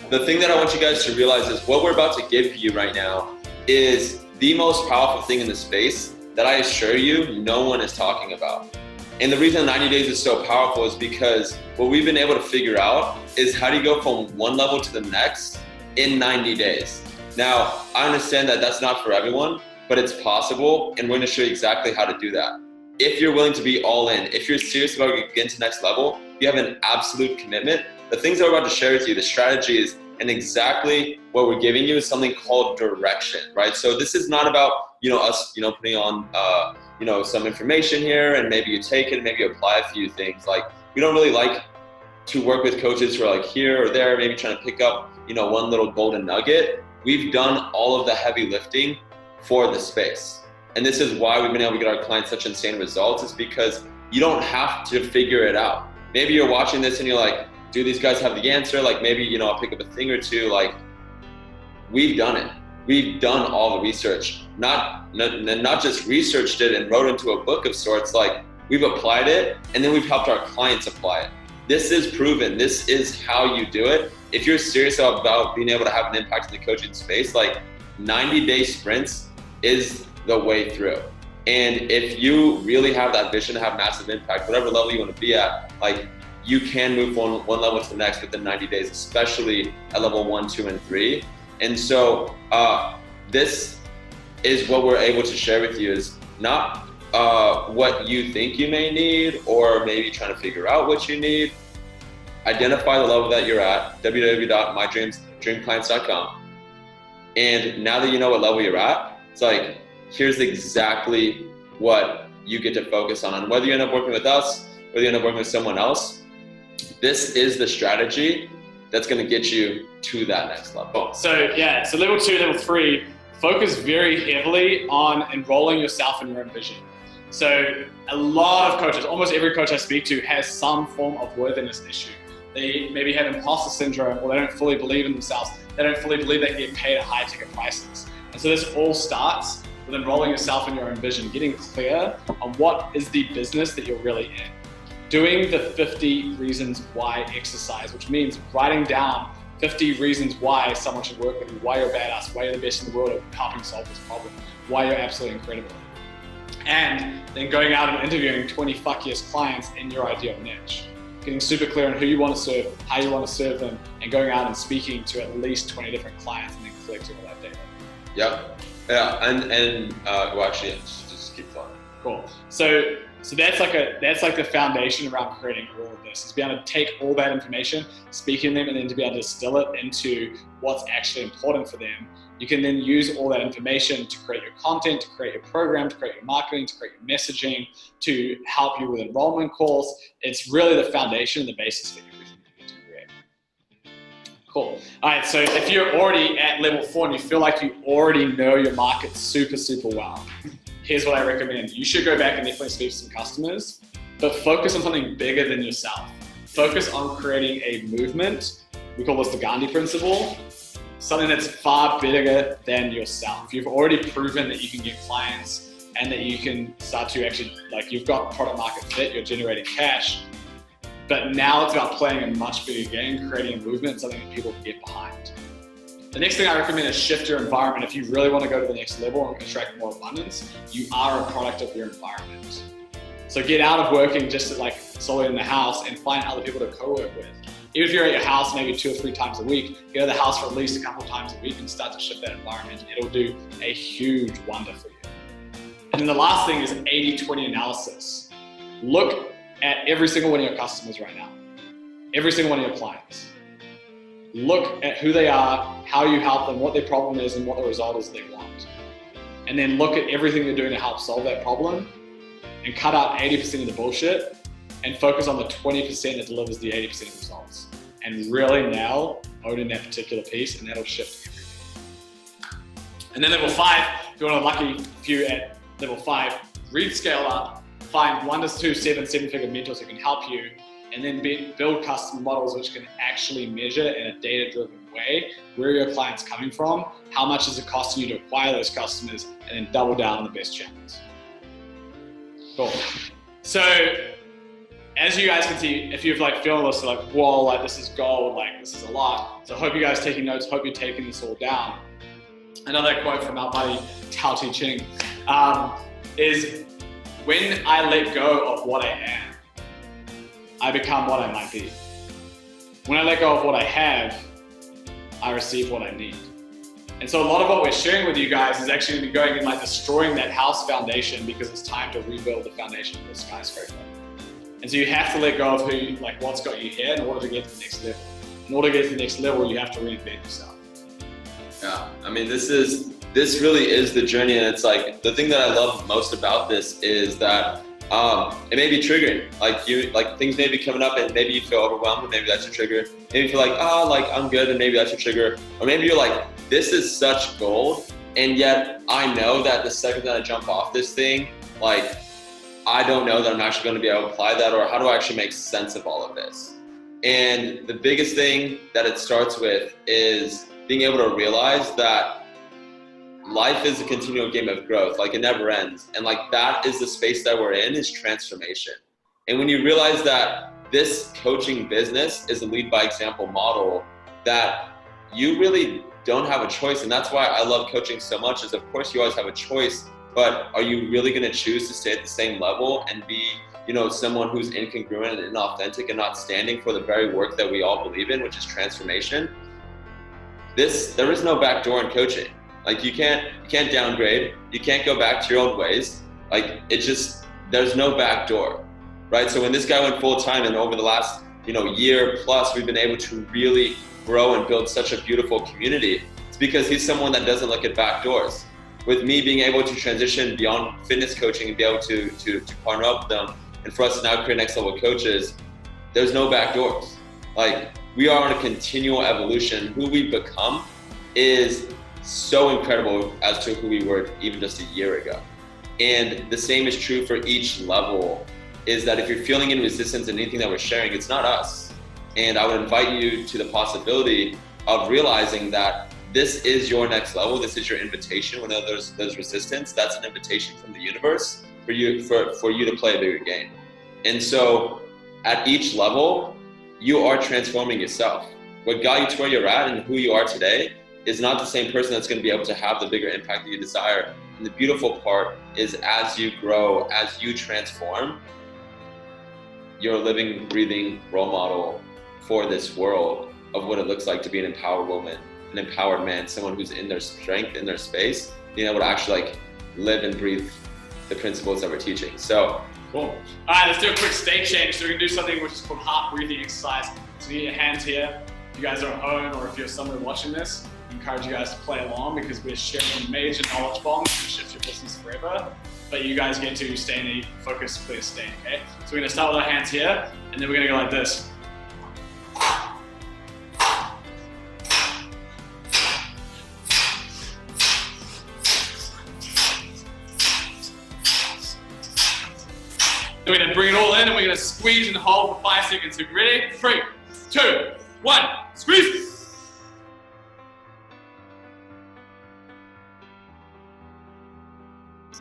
the thing that I want you guys to realize is what we're about to give you right now is the most powerful thing in the space that I assure you no one is talking about. And the reason 90 days is so powerful is because what we've been able to figure out is how do you go from one level to the next in 90 days. Now, I understand that that's not for everyone, but it's possible, and we're gonna show you exactly how to do that. If you're willing to be all in, if you're serious about getting to the next level, you have an absolute commitment. The things that we're about to share with you, the strategies, and exactly what we're giving you is something called direction, right? So this is not about us, putting on, some information here, and maybe you take it and maybe you apply a few things. Like, we don't really like to work with coaches who are like here or there, maybe trying to pick up, one little golden nugget. We've done all of the heavy lifting for the space. And this is why we've been able to get our clients such insane results, is because you don't have to figure it out. Maybe you're watching this and you're like, do these guys have the answer? Like, maybe, I'll pick up a thing or two. Like, we've done it. We've done all the research, not just researched it and wrote into a book of sorts. Like, we've applied it, and then we've helped our clients apply it. This is proven. This is how you do it. If you're serious about being able to have an impact in the coaching space, like 90-day sprints is the way through. And if you really have that vision to have massive impact, whatever level you want to be at, like, you can move one level to the next within 90 days, especially at level 1, 2, and 3. And so this is what we're able to share with you, is not what you think you may need, or maybe trying to figure out what you need. Identify the level that you're at, www.mydreamclients.com. And now that you know what level you're at, it's like, here's exactly what you get to focus on. And whether you end up working with us, whether you end up working with someone else, this is the strategy that's going to get you to that next level. So level 2, level 3, focus very heavily on enrolling yourself in your own vision. So a lot of coaches, almost every coach I speak to, has some form of worthiness issue. They maybe have imposter syndrome, or they don't fully believe in themselves. They don't fully believe they can get paid at high ticket prices. And so this all starts with enrolling yourself in your own vision, getting clear on what is the business that you're really in. Doing the 50 reasons why exercise, which means writing down 50 reasons why someone should work with you, why you're a badass, why you're the best in the world at helping solve this problem, why you're absolutely incredible. And then going out and interviewing 20 fuckiest clients in your ideal niche. Getting super clear on who you want to serve, how you want to serve them, and going out and speaking to at least 20 different clients and then collecting all that data. Yep. Yeah. And well, actually, just keep going. Cool. So that's like the foundation around creating all of this, is be able to take all that information, speak in them, and then to be able to distill it into what's actually important for them. You can then use all that information to create your content, to create your program, to create your marketing, to create your messaging, to help you with enrollment calls. It's really the foundation and the basis for everything that you get to create. Cool. All right, so if you're already at level 4 and you feel like you already know your market super, super well, here's what I recommend. You should go back and definitely speak to some customers, but focus on something bigger than yourself. Focus on creating a movement. We call this the Gandhi principle. Something that's far bigger than yourself. You've already proven that you can get clients and that you can start to actually, like, you've got product market fit, you're generating cash, but now it's about playing a much bigger game, creating a movement, something that people can get behind. The next thing I recommend is shift your environment. If you really want to go to the next level and attract more abundance, you are a product of your environment. So get out of working just like solely in the house and find other people to co-work with. Even if you're at your house maybe 2 or 3 times a week, go to the house for at least a couple of times a week and start to shift that environment. It'll do a huge wonder for you. And then the last thing is 80-20 analysis. Look at every single one of your customers right now, every single one of your clients. Look at who they are, how you help them, what their problem is, and what the result is they want. And then look at everything you're doing to help solve that problem and cut out 80% of the bullshit and focus on the 20% that delivers the 80% of results. And really now own in that particular piece, and that'll shift everything. And then level 5, if you want a lucky few at level 5, read, scale up, find 1 to 2, 7-figure mentors who can help you, and then build custom models which can actually measure in a data-driven way where your client's coming from, how much is it costing you to acquire those customers, and then double down on the best channels. Cool. So, as you guys can see, if you've feeling this, whoa, this is gold, this is a lot. So I hope you guys are taking notes, hope you're taking this all down. Another quote from our buddy Tao Te Ching is, when I let go of what I am, I become what I might be. When I let go of what I have, I receive what I need. And so a lot of what we're sharing with you guys is actually going to be going and destroying that house foundation, because it's time to rebuild the foundation of the skyscraper. And so you have to let go of what's got you here in order to get to the next level. In order to get to the next level, you have to reinvent yourself. Yeah, I mean, this is this really is the journey. And it's like, the thing that I love most about this is that it may be triggering. Like things may be coming up and maybe you feel overwhelmed, and maybe that's your trigger. Maybe you feel like, I'm good, and maybe that's your trigger. Or maybe you're like, this is such gold, and yet I know that the second that I jump off this thing, like, I don't know that I'm actually going to be able to apply that, or how do I actually make sense of all of this? And the biggest thing that it starts with is being able to realize that life is a continual game of growth. Like, it never ends. And like, that is the space that we're in, is transformation. And when you realize that this coaching business is a lead by example model, that you really don't have a choice. And that's why I love coaching so much, is of course you always have a choice, but are you really going to choose to stay at the same level and be, someone who's incongruent and inauthentic and not standing for the very work that we all believe in, which is transformation? There is no back door in coaching. Like, you can't downgrade. You can't go back to your old ways. Like, there's no back door, right? So when this guy went full time, and over the last, year plus, we've been able to really grow and build such a beautiful community. It's because he's someone that doesn't look at back doors. With me being able to transition beyond fitness coaching and be able to partner up with them, and for us to now create next level coaches, there's no back doors. Like, we are on a continual evolution. Who we become is so incredible as to who we were even just a year ago. And the same is true for each level, is that if you're feeling any resistance in anything that we're sharing, it's not us. And I would invite you to the possibility of realizing that this is your next level. This is your invitation. Whenever there's resistance, that's an invitation from the universe for you to play a bigger game. And so at each level, you are transforming yourself. What got you to where you're at and who you are today is not the same person that's going to be able to have the bigger impact that you desire. And the beautiful part is, as you grow, as you transform, you're a living, breathing role model for this world of what it looks like to be an empowered woman, an empowered man, someone who's in their strength, in their space, being able to actually like live and breathe the principles that we're teaching. So cool. All right, let's do a quick state change. So we're gonna do something which is called heart breathing exercise. So you get your hands here. If you guys are at home, or if you're somewhere watching this, I encourage you guys to play along, because we're sharing a major knowledge bomb to shift your business forever. But you guys get to stay in a focused, clear state, okay? So we're gonna start with our hands here, and then we're gonna go like this. Then we're gonna bring it all in, and we're gonna squeeze and hold for 5 seconds. So ready? 3, 2, 1, squeeze!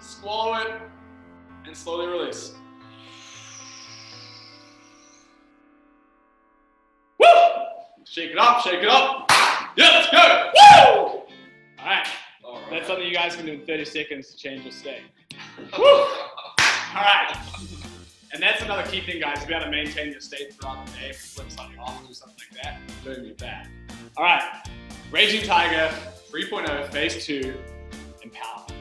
Swallow it, and slowly release. Woo! Shake it up, shake it up. Yeah, let's go! Woo! All right. That's something you guys can do in 30 seconds to change your state. Woo! All right. And that's another key thing, guys. Be able to maintain your state throughout the day. If you flip something off or do something like that, don't be bad. All right. Raging Tiger 3.0 Phase 2, Empowerment.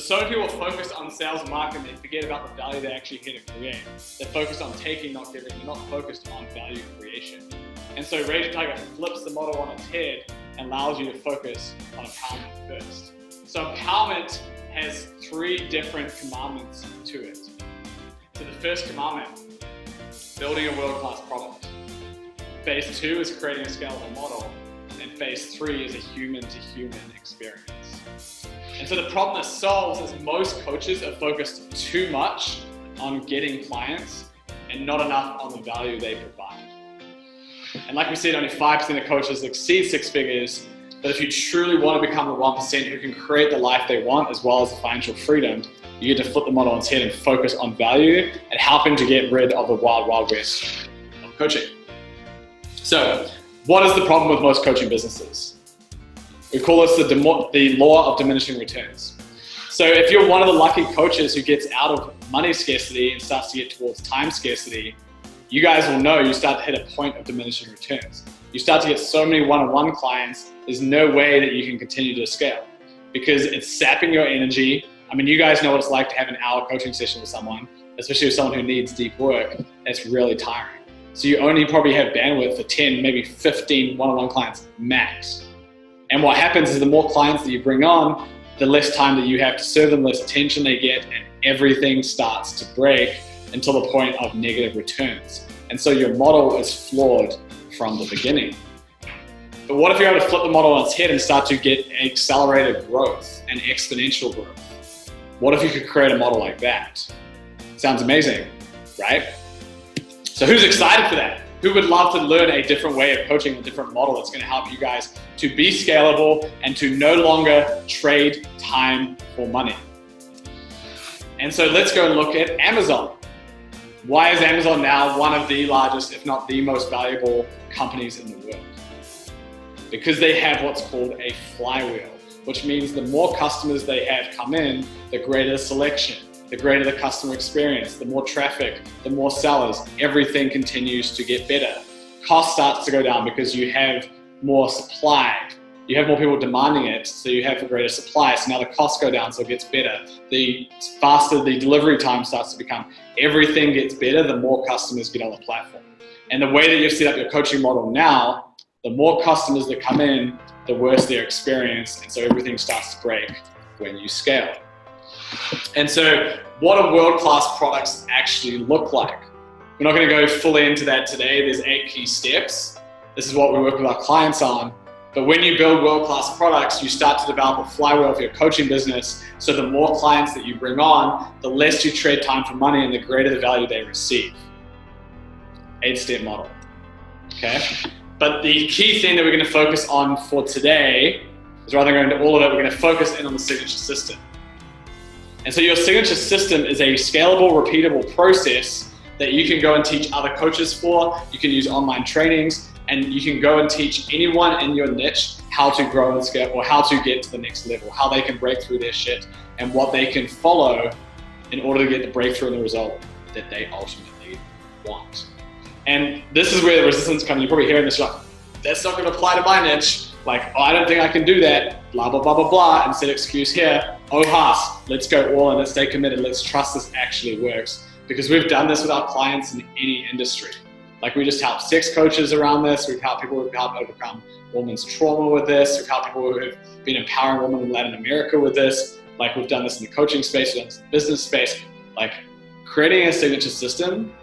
So many people focus on sales and marketing, they forget about the value they're actually here to create. They're focused on taking, not giving. They're not focused on value creation. And so Raging Tiger flips the model on its head and allows you to focus on empowerment first. So empowerment has 3 different commandments to it. So the first commandment, building a world-class product. Phase 2 is creating a scalable model. And Phase 3 is a human-to-human experience. And so the problem this solves is most coaches are focused too much on getting clients and not enough on the value they provide. And like we said, only 5% of coaches exceed 6 figures. But if you truly want to become the 1% who can create the life they want, as well as the financial freedom, you get to flip the model on its head and focus on value and helping to get rid of the wild, wild west of coaching. So what is the problem with most coaching businesses? We call this the law of diminishing returns. So if you're one of the lucky coaches who gets out of money scarcity and starts to get towards time scarcity, you guys will know you start to hit a point of diminishing returns. You start to get so many one-on-one clients, there's no way that you can continue to scale because it's sapping your energy. I mean, you guys know what it's like to have an hour coaching session with someone, especially with someone who needs deep work. It's really tiring. So you only probably have bandwidth for 10, maybe 15 one-on-one clients max. And what happens is the more clients that you bring on, the less time that you have to serve them, the less attention they get, and everything starts to break until the point of negative returns. And so your model is flawed from the beginning. But what if you're able to flip the model on its head and start to get accelerated growth and exponential growth? What if you could create a model like that? Sounds amazing, right? So who's excited for that? Who would love to learn a different way of coaching, a different model that's going to help you guys to be scalable and to no longer trade time for money? And so let's go and look at Amazon. Why is Amazon now one of the largest, if not the most valuable companies in the world? Because they have what's called a flywheel, which means the more customers they have come in, the greater the selection, the greater the customer experience, the more traffic, the more sellers, everything continues to get better. Cost starts to go down because you have more supply. You have more people demanding it, so you have a greater supply. So now the costs go down, so it gets better. The faster the delivery time starts to become. Everything gets better, the more customers get on the platform. And the way that you've set up your coaching model now, the more customers that come in, the worse their experience, and so everything starts to break when you scale. And so what do world-class products actually look like? We're not going to go fully into that today. There's 8 key steps. This is what we work with our clients on. But when you build world-class products, you start to develop a flywheel of your coaching business. So the more clients that you bring on, the less you trade time for money and the greater the value they receive. 8-step model, okay? But the key thing that we're going to focus on for today is, rather than going into all of it, we're going to focus in on the signature system. And so your signature system is a scalable, repeatable process that you can go and teach other coaches for. You can use online trainings, and you can go and teach anyone in your niche how to grow and scale, or how to get to the next level, how they can break through their shit, and what they can follow in order to get the breakthrough and the result that they ultimately want. And this is where the resistance comes. You're probably hearing this, like, that's not going to apply to my niche. Like, oh, I don't think I can do that, blah, blah, blah, blah, blah, and set excuse here. Oh, Haas, let's go all in, let's stay committed, let's trust this actually works. Because we've done this with our clients in any industry. Like, we just help sex coaches around this, we've helped people who've helped overcome women's trauma with this, we've helped people who have been empowering women in Latin America with this. Like, we've done this in the coaching space, we've done this in the business space. Like, creating a signature system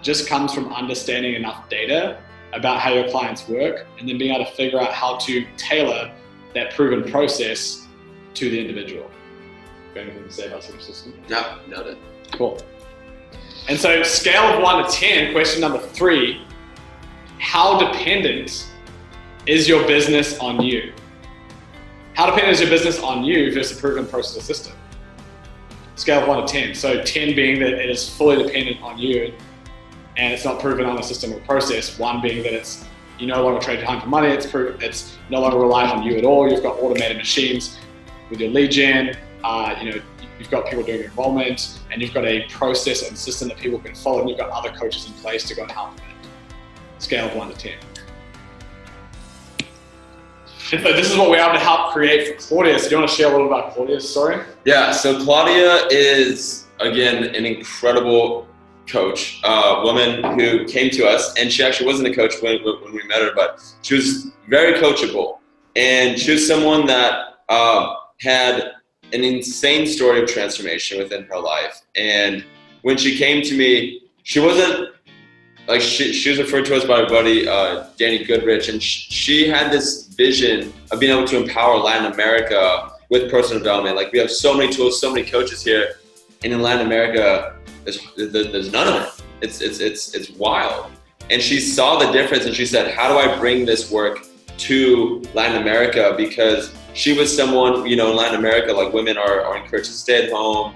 just comes from understanding enough data about how your clients work, and then being able to figure out how to tailor that proven process to the individual. Anything to say about signature system? No, noted. Cool. And so, scale of 1 to 10, question number 3, how dependent is your business on you? How dependent is your business on you versus a proven process system? Scale of 1 to 10. So 10 being that it is fully dependent on you and it's not proven on a system or process. 1 being that it's, you no longer trade time for money, it's no longer reliant on you at all. You've got automated machines with your lead gen, you've got people doing enrollment, and you've got a process and system that people can follow, and you've got other coaches in place to go and help them. Scale of 1 to 10. And so this is what we're able to help create for Claudia. So do you want to share a little about Claudia's story? Yeah, so Claudia is, again, an incredible coach, woman who came to us, and she actually wasn't a coach when we met her, but she was very coachable. And she was someone that had an insane story of transformation within her life. And when she came to me, she wasn't, like, she was referred to us by our buddy, Danny Goodrich, and she had this vision of being able to empower Latin America with personal development. Like, we have so many tools, so many coaches here, and in Latin America, there's none of it. It's wild. And she saw the difference, and she said, how do I bring this work to Latin America? Because she was someone, in Latin America, like, women are encouraged to stay at home,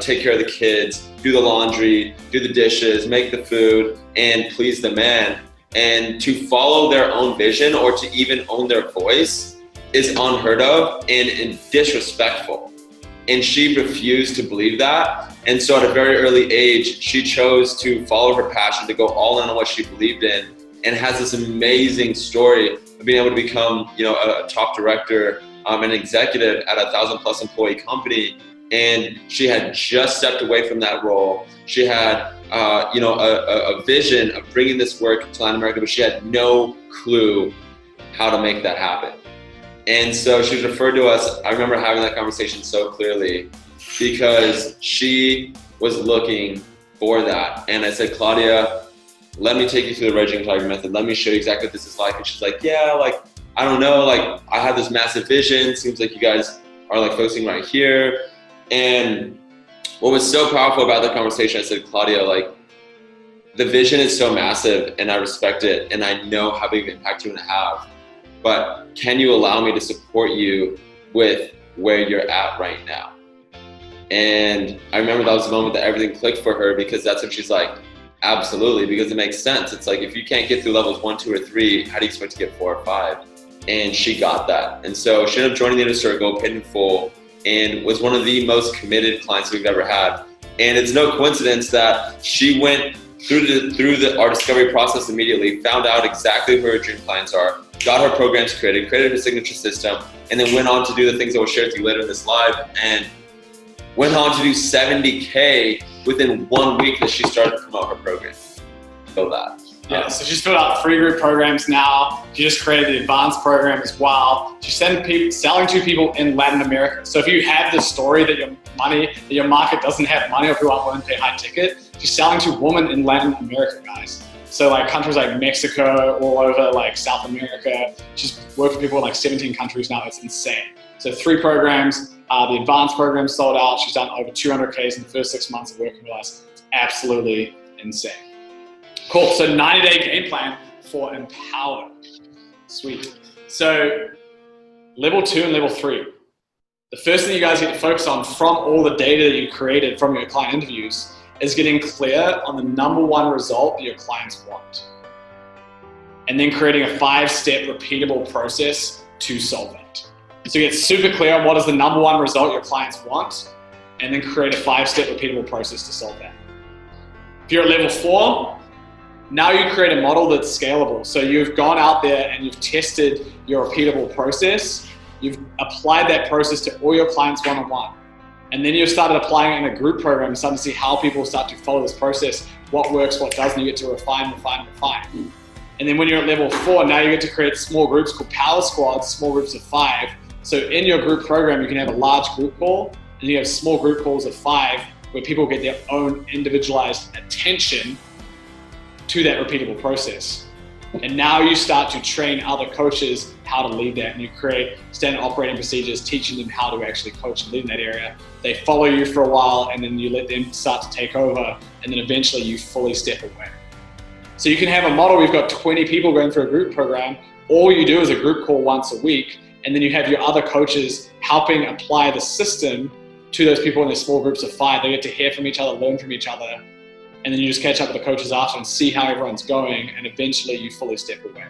take care of the kids, do the laundry, do the dishes, make the food, and please the man. And to follow their own vision or to even own their voice is unheard of and disrespectful. And she refused to believe that. And so at a very early age, she chose to follow her passion, to go all in on what she believed in, and has this amazing story of being able to become, a top director, an executive at a 1,000+ employee company. And she had just stepped away from that role. She had, a vision of bringing this work to Latin America, but she had no clue how to make that happen. And so she was referred to us. I remember having that conversation so clearly because she was looking for that. And I said, Claudia, let me take you through the Reggie Target method. Let me show you exactly what this is like. And she's like, yeah, like, I don't know. Like, I have this massive vision. Seems like you guys are like focusing right here. And what was so powerful about the conversation, I said, Claudia, like, the vision is so massive and I respect it. And I know how big of an impact you want to have. But can you allow me to support you with where you're at right now? And I remember that was the moment that everything clicked for her, because that's when she's like, absolutely, because it makes sense. It's like, if you can't get through levels 1, 2, or 3, how do you expect to get 4 or 5? And she got that. And so she ended up joining the Inner Circle, paid in full, and was one of the most committed clients we've ever had. And it's no coincidence that she went through our discovery process immediately, found out exactly who her dream clients are, got her programs created her signature system, and then went on to do the things that we'll share with you later in this live, and went on to do 70K within 1 week that she started to promote her program. So that. Yeah, so she's filled out 3 group programs now. She just created the advanced program as well. She's selling to people in Latin America. So if you have the story that your market doesn't have money, or people aren't willing to pay high ticket, she's selling to women in Latin America, guys. So like countries like Mexico, all over like South America. She's worked with people in like 17 countries now. It's insane. So 3 programs. The advanced program sold out. She's done over 200Ks in the first 6 months of working with us. It's absolutely insane. Cool. So 90-day game plan for Empowered. Sweet. So level 2 and level 3. The first thing you guys get to focus on from all the data that you created from your client interviews is getting clear on the number 1 result that your clients want. And then creating a 5-step repeatable process to solve it. So get super clear on what is the number 1 result your clients want, and then create a 5-step repeatable process to solve that. If you're at level 4, now you create a model that's scalable. So you've gone out there and you've tested your repeatable process. You've applied that process to all your clients one-on-one. And then you've started applying it in a group program and starting to see how people start to follow this process, what works, what doesn't. You get to refine. And then when you're at level 4, now you get to create small groups called power squads, small groups of 5. So in your group program, you can have a large group call, and you have small group calls of 5 where people get their own individualized attention to that repeatable process. And now you start to train other coaches how to lead that, and you create standard operating procedures, teaching them how to actually coach and lead in that area. They follow you for a while, and then you let them start to take over, and then eventually you fully step away. So you can have a model, we've got 20 people going through a group program. All you do is a group call once a week, and then you have your other coaches helping apply the system to those people in their small groups of 5. They get to hear from each other, learn from each other, and then you just catch up with the coaches after and see how everyone's going, and eventually you fully step away.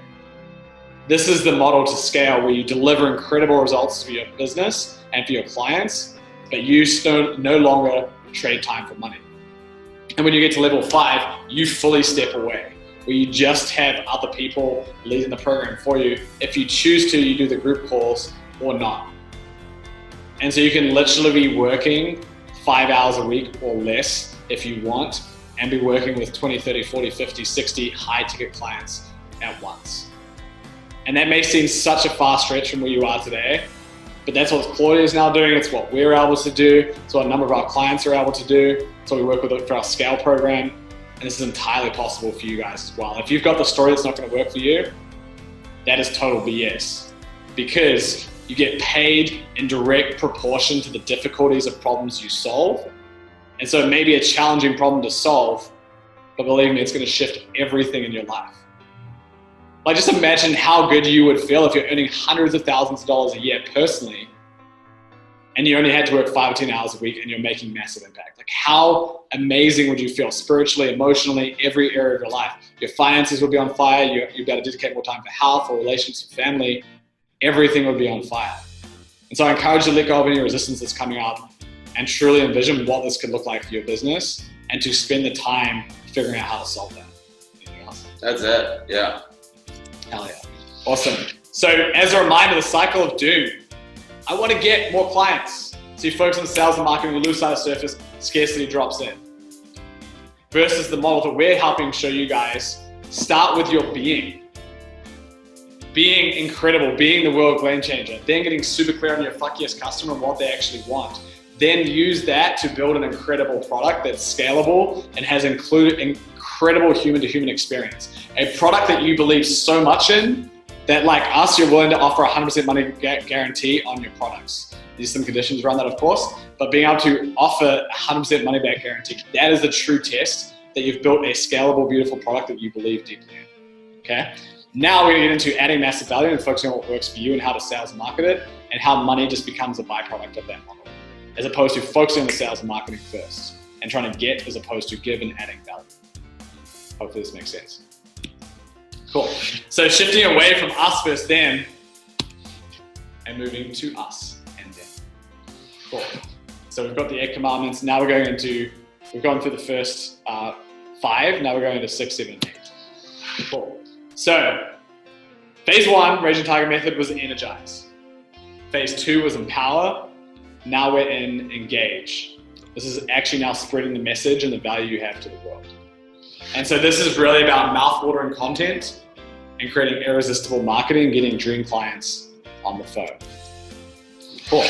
This is the model to scale, where you deliver incredible results for your business and for your clients, but you no longer trade time for money. And when you get to level 5, you fully step away, where you just have other people leading the program for you. If you choose to, you do the group calls or not. And so you can literally be working 5 hours a week or less if you want, and be working with 20, 30, 40, 50, 60 high ticket clients at once. And that may seem such a far stretch from where you are today, but that's what Claudia is now doing. It's what we're able to do. It's what a number of our clients are able to do. It's what we work with for our scale program. And this is entirely possible for you guys as well. If you've got the story that's not going to work for you, that is total BS, because you get paid in direct proportion to the difficulties of problems you solve. And so it may be a challenging problem to solve, but believe me, it's going to shift everything in your life. Like, just imagine how good you would feel if you're earning hundreds of thousands of dollars a year personally, and you only had to work 5 or 10 hours a week, and you're making massive impact. Like, how amazing would you feel spiritually, emotionally, every area of your life? Your finances would be on fire. You'd be able to dedicate more time for health or relationships with family. Everything would be on fire. And so I encourage you to let go of any resistance that's coming up and truly envision what this could look like for your business, and to spend the time figuring out how to solve that. Anything else? That's it. Yeah. Hell yeah. Awesome. So as a reminder, the cycle of doom. I want to get more clients. So you focus on sales and marketing, you lose sight of surface, scarcity drops in. Versus the model that we're helping show you guys, start with your being. being incredible, being the world game changer, then getting super clear on your fuck yes customer and what they actually want. Then use that to build an incredible product that's scalable and has incredible human-to-human experience. A product that you believe so much in that, like us, you're willing to offer 100% money guarantee on your products. There's some conditions around that, of course, but being able to offer 100% money back guarantee, that is the true test that you've built a scalable, beautiful product that you believe deeply in, okay? Now we're gonna get into adding massive value and focusing on what works for you and how to sales and market it, and how money just becomes a byproduct of that model, as opposed to focusing on the sales and marketing first and trying to get as opposed to give and adding value. Hopefully this makes sense. Cool. So shifting away from us first them and moving to us and them. Cool. So we've got the 8 commandments. Now we've gone through the first 5. Now we're going into 6, 7, and 8. Cool. So phase 1, raise your target method, was energize. Phase 2 was empower. Now we're in engage. This is actually now spreading the message and the value you have to the world. And so this is really about mouth-watering content and creating irresistible marketing, getting dream clients on the phone. Cool.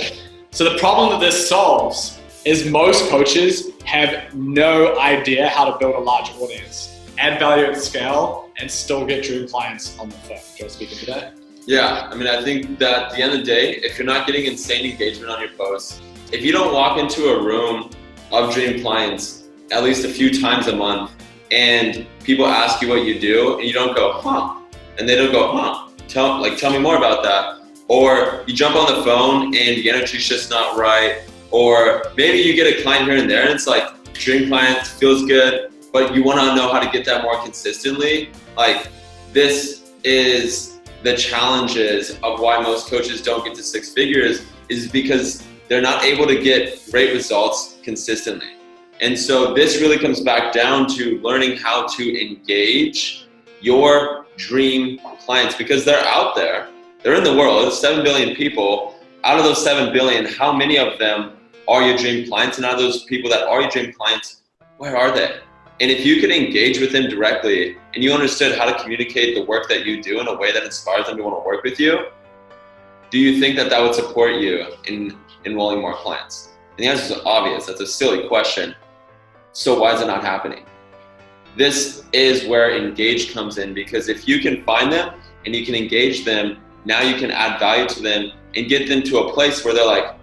So the problem that this solves is most coaches have no idea how to build a large audience, add value at scale, and still get dream clients on the phone. Do you want to speak into that? Yeah, I mean, I think that at the end of the day, if you're not getting insane engagement on your posts, if you don't walk into a room of dream clients at least a few times a month and people ask you what you do and you don't go, huh, and they don't go, huh, tell me more about that. Or you jump on the phone and the energy's just not right. Or maybe you get a client here and there and it's like dream client, feels good, but you want to know how to get that more consistently. Like, this is the challenges of why most coaches don't get to 6 figures, is because they're not able to get great results consistently. And so this really comes back down to learning how to engage your dream clients, because they're out there, they're in the world. There's 7 billion people. Out of those 7 billion, how many of them are your dream clients? And out of those people that are your dream clients, where are they? And if you could engage with them directly and you understood how to communicate the work that you do in a way that inspires them to want to work with you, do you think that that would support you in enrolling more clients? And the answer is obvious. That's a silly question. So why is it not happening? This is where engage comes in, because if you can find them and you can engage them, now you can add value to them and get them to a place where they're like,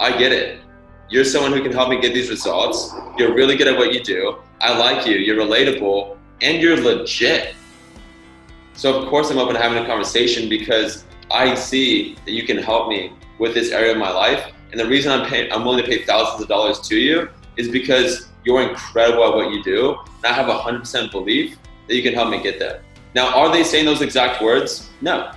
I get it. You're someone who can help me get these results. You're really good at what you do. I like you. You're relatable and you're legit. So of course I'm open to having a conversation, because I see that you can help me with this area of my life. And the reason I'm willing to pay thousands of dollars to you is because you're incredible at what you do. And I have 100% belief that you can help me get there. Now, are they saying those exact words? No.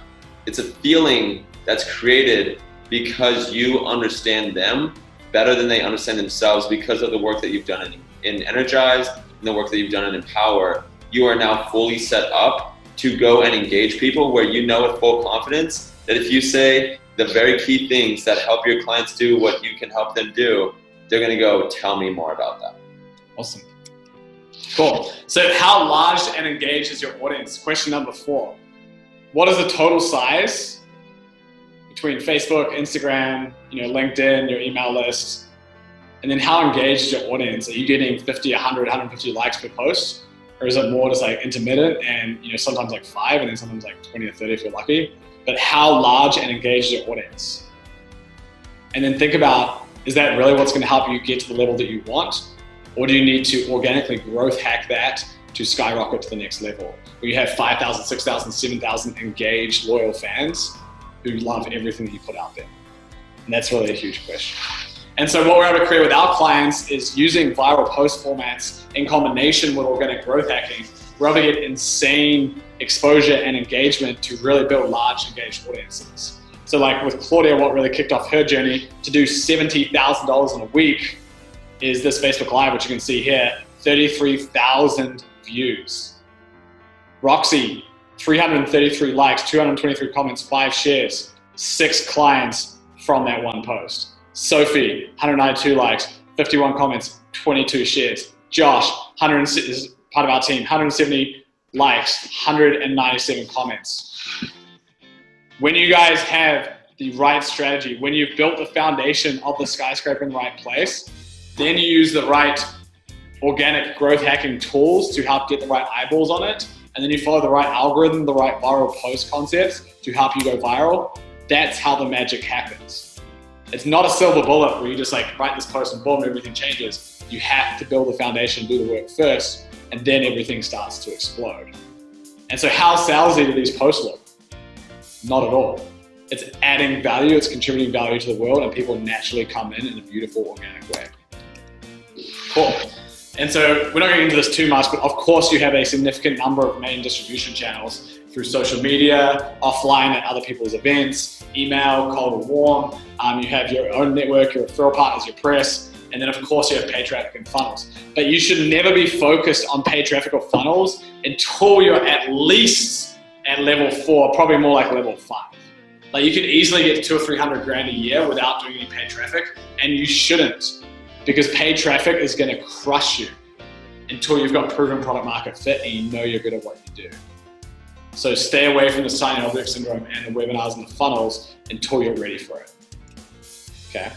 It's a feeling that's created because you understand them better than they understand themselves, because of the work that you've done in Energize and the work that you've done in Empower. You are now fully set up to go and engage people where you know with full confidence that if you say the very key things that help your clients do what you can help them do, they're going to go, tell me more about that. Awesome. Cool. So how large and engaged is your audience? Question number 4. What is the total size between Facebook, Instagram, LinkedIn, your email list? And then how engaged is your audience? Are you getting 50, 100, 150 likes per post? Or is it more just like intermittent and sometimes like 5 and then sometimes like 20 or 30 if you're lucky? But how large and engaged is your audience? And then think about, is that really what's going to help you get to the level that you want? Or do you need to organically growth hack that to skyrocket to the next level, where you have 5,000, 6,000, 7,000 engaged, loyal fans who love everything that you put out there? And that's really a huge question. And so what we're able to create with our clients is using viral post formats in combination with organic growth hacking. We're able to get insane exposure and engagement to really build large engaged audiences. So like with Claudia, what really kicked off her journey to do $70,000 in a week is this Facebook Live, which you can see here, 33,000 views. Roxy, 333 likes, 223 comments, 5 shares, 6 clients from that one post. Sophie, 192 likes, 51 comments, 22 shares. Josh, is part of our team, 170 likes, 197 comments. when you guys have the right strategy, when you've built the foundation of the skyscraper in the right place, then you use the right organic growth hacking tools to help get the right eyeballs on it. And then you follow the right algorithm, the right viral post concepts to help you go viral. That's how the magic happens. It's not a silver bullet where you just like write this post and boom, everything changes. You have to build the foundation, do the work first, and then everything starts to explode. And so how salesy do these posts look? Not at all. It's adding value, it's contributing value to the world, and people naturally come in a beautiful, organic way. Cool. And so we're not going into this too much, but of course you have a significant number of main distribution channels through social media, offline at other people's events, email, cold or warm. You have your own network, your referral partners, your press, and then of course you have paid traffic and funnels. But you should never be focused on paid traffic or funnels until you're at least at level 4, probably more like level 5. Like you can easily get 200 or 300 grand a year without doing any paid traffic, and you shouldn't. Because paid traffic is going to crush you until you've got proven product market fit and you know you're good at what you do. So stay away from the signing object syndrome and the webinars and the funnels until you're ready for it. Okay.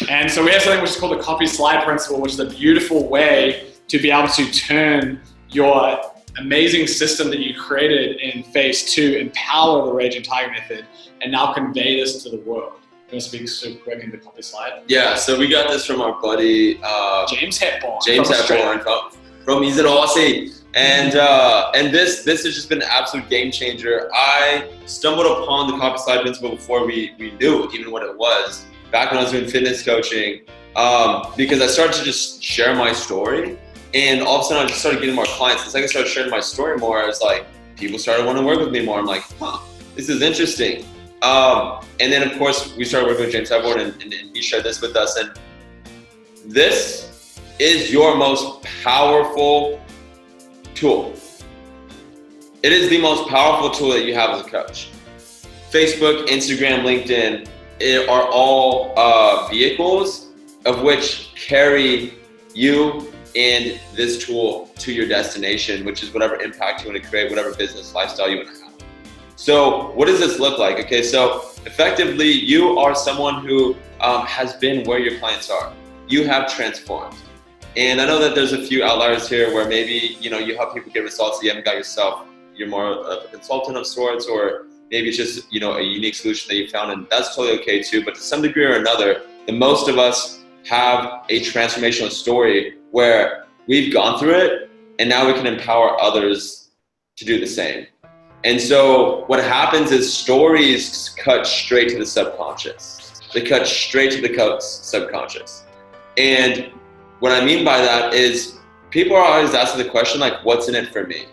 And so we have something which is called the copy slide principle, which is a beautiful way to be able to turn your amazing system that you created in phase 2, empower the Raging Tiger method, and now convey this to the world. You want to speak super quick in the copy slide? Yeah, so we got this from our buddy James Hepburn. From he's an Aussie. And this has just been an absolute game changer. I stumbled upon the copy slide principle before we knew even what it was, back when I was doing fitness coaching, because I started to just share my story, and all of a sudden I just started getting more clients. The second I started sharing my story more, I was like, people started wanting to work with me more. I'm like, this is interesting. And then of course we started working with James Hepburn, and he shared this with us. And this is your most powerful tool. It is the most powerful tool that you have as a coach. Facebook, Instagram, LinkedIn are all vehicles of which carry you and this tool to your destination, which is whatever impact you want to create, whatever business lifestyle you want to have. So what does this look like? Okay, so effectively you are someone who has been where your clients are. You have transformed. And I know that there's a few outliers here where maybe, you help people get results that you haven't got yourself. You're more of a consultant of sorts, or maybe it's just, a unique solution that you found, and that's totally okay too. But to some degree or another, the most of us have a transformational story where we've gone through it and now we can empower others to do the same. And so what happens is stories cut straight to the subconscious. They cut straight to the subconscious. And what I mean by that is people are always asking the question, like, what's in it for me?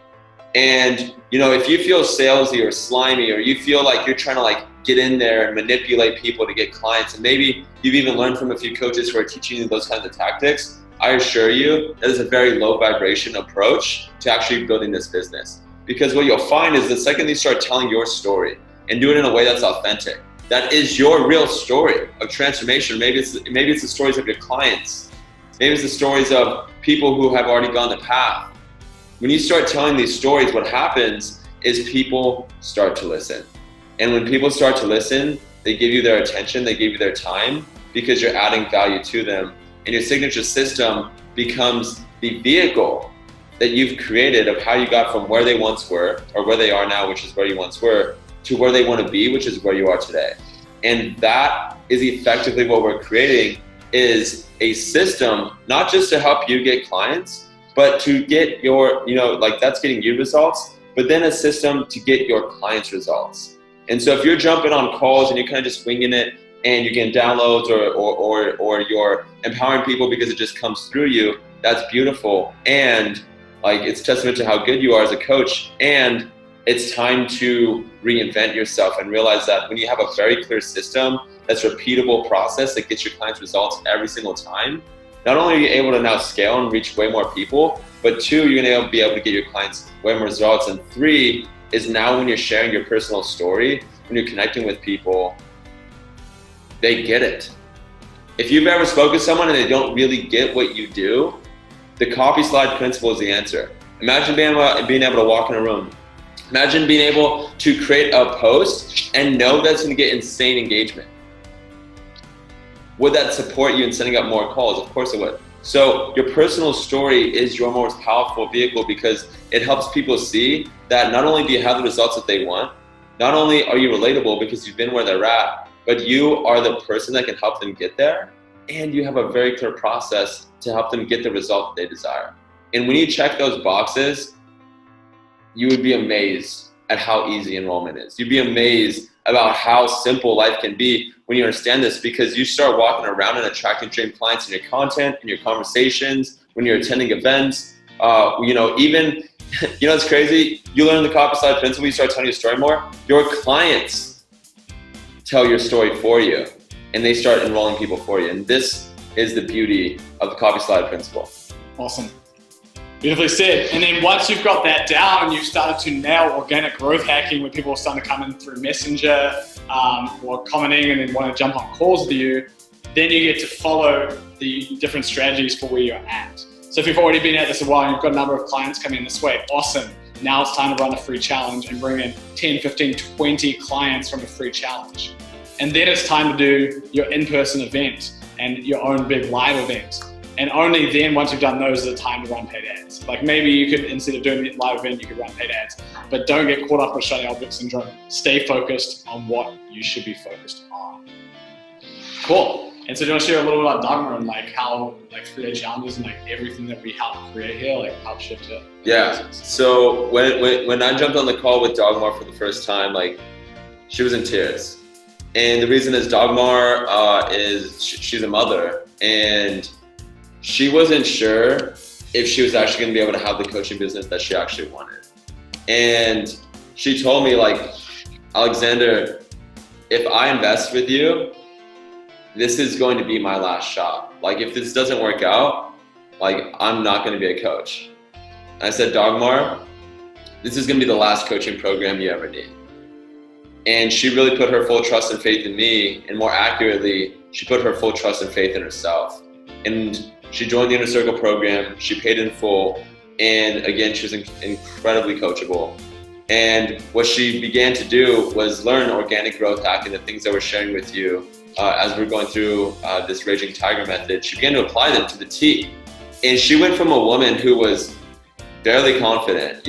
And, if you feel salesy or slimy, or you feel like you're trying to get in there and manipulate people to get clients, and maybe you've even learned from a few coaches who are teaching you those kinds of tactics, I assure you that is a very low vibration approach to actually building this business. Because what you'll find is the second you start telling your story and do it in a way that's authentic, that is your real story of transformation. Maybe it's the stories of your clients. Maybe it's the stories of people who have already gone the path. When you start telling these stories, what happens is people start to listen. And when people start to listen, they give you their attention, they give you their time, because you're adding value to them. And your signature system becomes the vehicle that you've created of how you got from where they once were, or where they are now, which is where you once were, to where they want to be, which is where you are today. And that is effectively what we're creating, is a system, not just to help you get clients, but to get your, that's getting you results, but then a system to get your clients results. And so if you're jumping on calls and you're kind of just winging it, and you're getting downloads, or you're empowering people because it just comes through you, that's beautiful. And it's testament to how good you are as a coach. And it's time to reinvent yourself and realize that when you have a very clear system, that's a repeatable process that gets your clients results every single time, not only are you able to now scale and reach way more people, but 2, you're gonna be able to get your clients way more results. And 3 is now when you're sharing your personal story, when you're connecting with people, they get it. If you've ever spoken to someone and they don't really get what you do, the copy slide principle is the answer. Imagine being able to walk in a room Imagine being able to create a post and know that's going to get insane engagement. Would that support you in setting up more calls? Of course it would. So your personal story is your most powerful vehicle because it helps people see that not only do you have the results that they want, not only are you relatable because you've been where they're at, but you are the person that can help them get there, and you have a very clear process to help them get the result that they desire. And when you check those boxes, you would be amazed at how easy enrollment is. You'd be amazed about how simple life can be when you understand this, because you start walking around and attracting dream clients in your content, in your conversations, when you're attending events. Even, it's crazy. You learn the copy slide principle, you start telling your story more. Your clients tell your story for you, and they start enrolling people for you. And this is the beauty of the copy slide principle. Awesome. Beautifully said. And then once you've got that down and you've started to nail organic growth hacking, where people are starting to come in through Messenger or commenting and then want to jump on calls with you, then you get to follow the different strategies for where you're at. So if you've already been at this a while and you've got a number of clients coming in this way, awesome. Now it's time to run a free challenge and bring in 10, 15, 20 clients from a free challenge. And then it's time to do your in-person event and your own big live event. And only then, once you've done those, is the time to run paid ads. Like maybe you could, instead of doing the live event, you could run paid ads. But don't get caught up with shiny object syndrome. Stay focused on what you should be focused on. Cool. And so do you want to share a little bit about Dogma and like how 3-day challenges and like everything that we help create here, like help shift it? Yeah. So when I jumped on the call with Dagmar for the first time, like she was in tears. And the reason is Dagmar she's a mother, and she wasn't sure if she was actually going to be able to have the coaching business that she actually wanted. And she told me, like, Alexander, if I invest with you, this is going to be my last shot. Like, if this doesn't work out, like, I'm not going to be a coach. And I said, Dagmar, this is going to be the last coaching program you ever need. And she really put her full trust and faith in me, and more accurately, she put her full trust and faith in herself. And she joined the Inner Circle program, she paid in full, and again, she was incredibly coachable. And what she began to do was learn organic growth hacking, the things that we're sharing with you as we're going through this Raging Tiger method. She began to apply them to the T. And she went from a woman who was barely confident,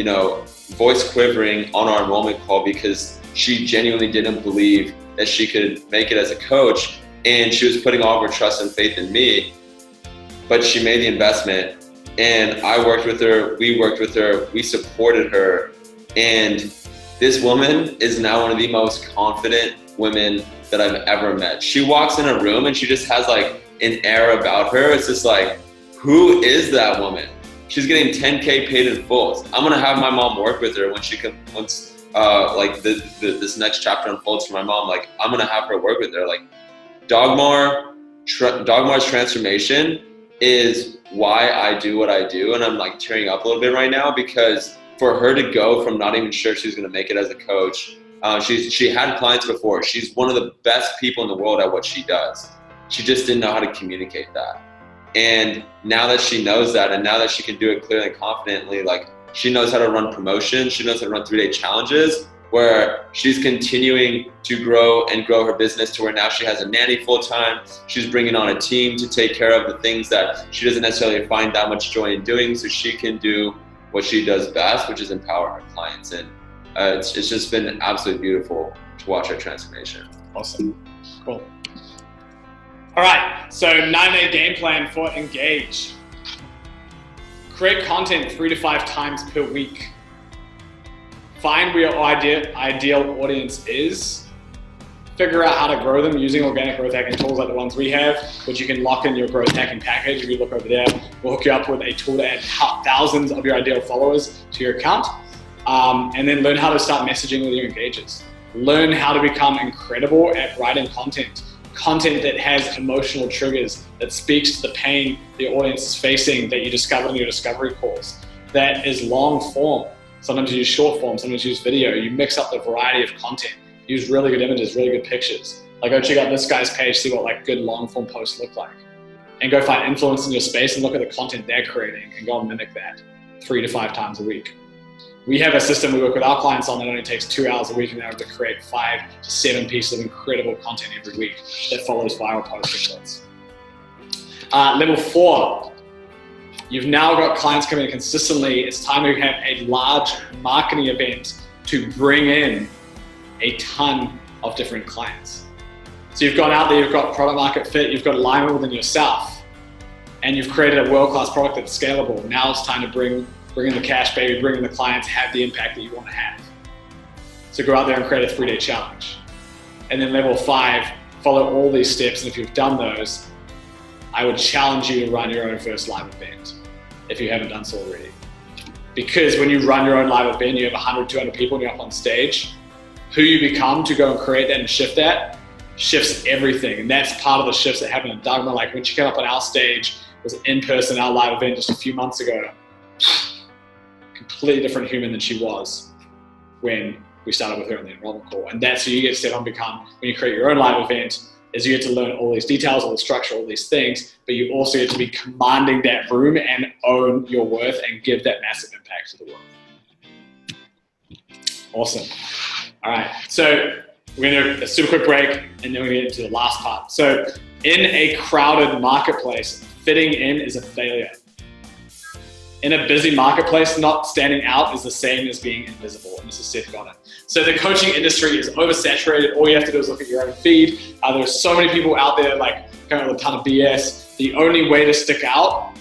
voice quivering on our enrollment call because she genuinely didn't believe that she could make it as a coach. And she was putting all of her trust and faith in me. But she made the investment, and I worked with her, we worked with her, we supported her. And this woman is now one of the most confident women that I've ever met. She walks in a room and she just has like an air about her. It's just like, who is that woman? She's getting 10K paid in full. I'm gonna have my mom work with her when she comes, once this next chapter unfolds for my mom. Like, I'm gonna have her work with her. Like, Dagmar's transformation is why I do what I do. And I'm like tearing up a little bit right now, because for her to go from not even sure she's gonna make it as a coach, she had clients before. She's one of the best people in the world at what she does. She just didn't know how to communicate that. And now that she knows that, and now that she can do it clearly and confidently, like, she knows how to run promotions, she knows how to run 3-day challenges, where she's continuing to grow her business to where now she has a nanny full-time. She's bringing on a team to take care of the things that she doesn't necessarily find that much joy in doing, so she can do what she does best, which is empower her clients. And it's just been absolutely beautiful to watch her transformation. Awesome. Cool. All right, so 9-day game plan for Engage. Create content 3 to 5 times per week. Find where your ideal audience is. Figure out how to grow them using organic growth hacking tools like the ones we have, which you can lock in your growth hacking package. If you look over there, we'll hook you up with a tool to add thousands of your ideal followers to your account. And then learn how to start messaging with your engagers. Learn how to become incredible at writing content that has emotional triggers, that speaks to the pain the audience is facing, that you discovered in your discovery calls, that is long form. Sometimes you use short form, sometimes you use video. You mix up the variety of content. Use really good images, really good pictures. Like, go check out this guy's page, see what like good long form posts look like. And go find influence in your space and look at the content they're creating and go and mimic that 3 to 5 times a week. We have a system we work with our clients on that only takes 2 hours a week, and they're able to create 5 to 7 pieces of incredible content every week that follows viral post templates. Level 4, you've now got clients coming in consistently. It's time to have a large marketing event to bring in a ton of different clients. So you've gone out there, you've got product market fit, you've got alignment within yourself, and you've created a world-class product that's scalable. Now it's time to bring in the cash, baby, bring in the clients, have the impact that you want to have. So go out there and create a 3-day challenge. And then level 5, follow all these steps. And if you've done those, I would challenge you to run your own first live event if you haven't done so already. Because when you run your own live event, you have 100, 200 people and you're up on stage, who you become to go and create that and shift that shifts everything. And that's part of the shifts that happen in Dagmar. Like when she came up on our stage, it was in person, our live event just a few months ago. Completely different human than she was when we started with her on the enrollment call. And that's who you get to step on become when you create your own live event, is you get to learn all these details, all the structure, all these things, but you also get to be commanding that room and own your worth and give that massive impact to the world. Awesome. All right, so we're gonna do a super quick break and then we're gonna get into the last part. So in a crowded marketplace, fitting in is a failure. In a busy marketplace, not standing out is the same as being invisible. And this is Seth Godin. So the coaching industry is oversaturated. All you have to do is look at your own feed. There's so many people out there like going with a ton of BS. The only way to stick out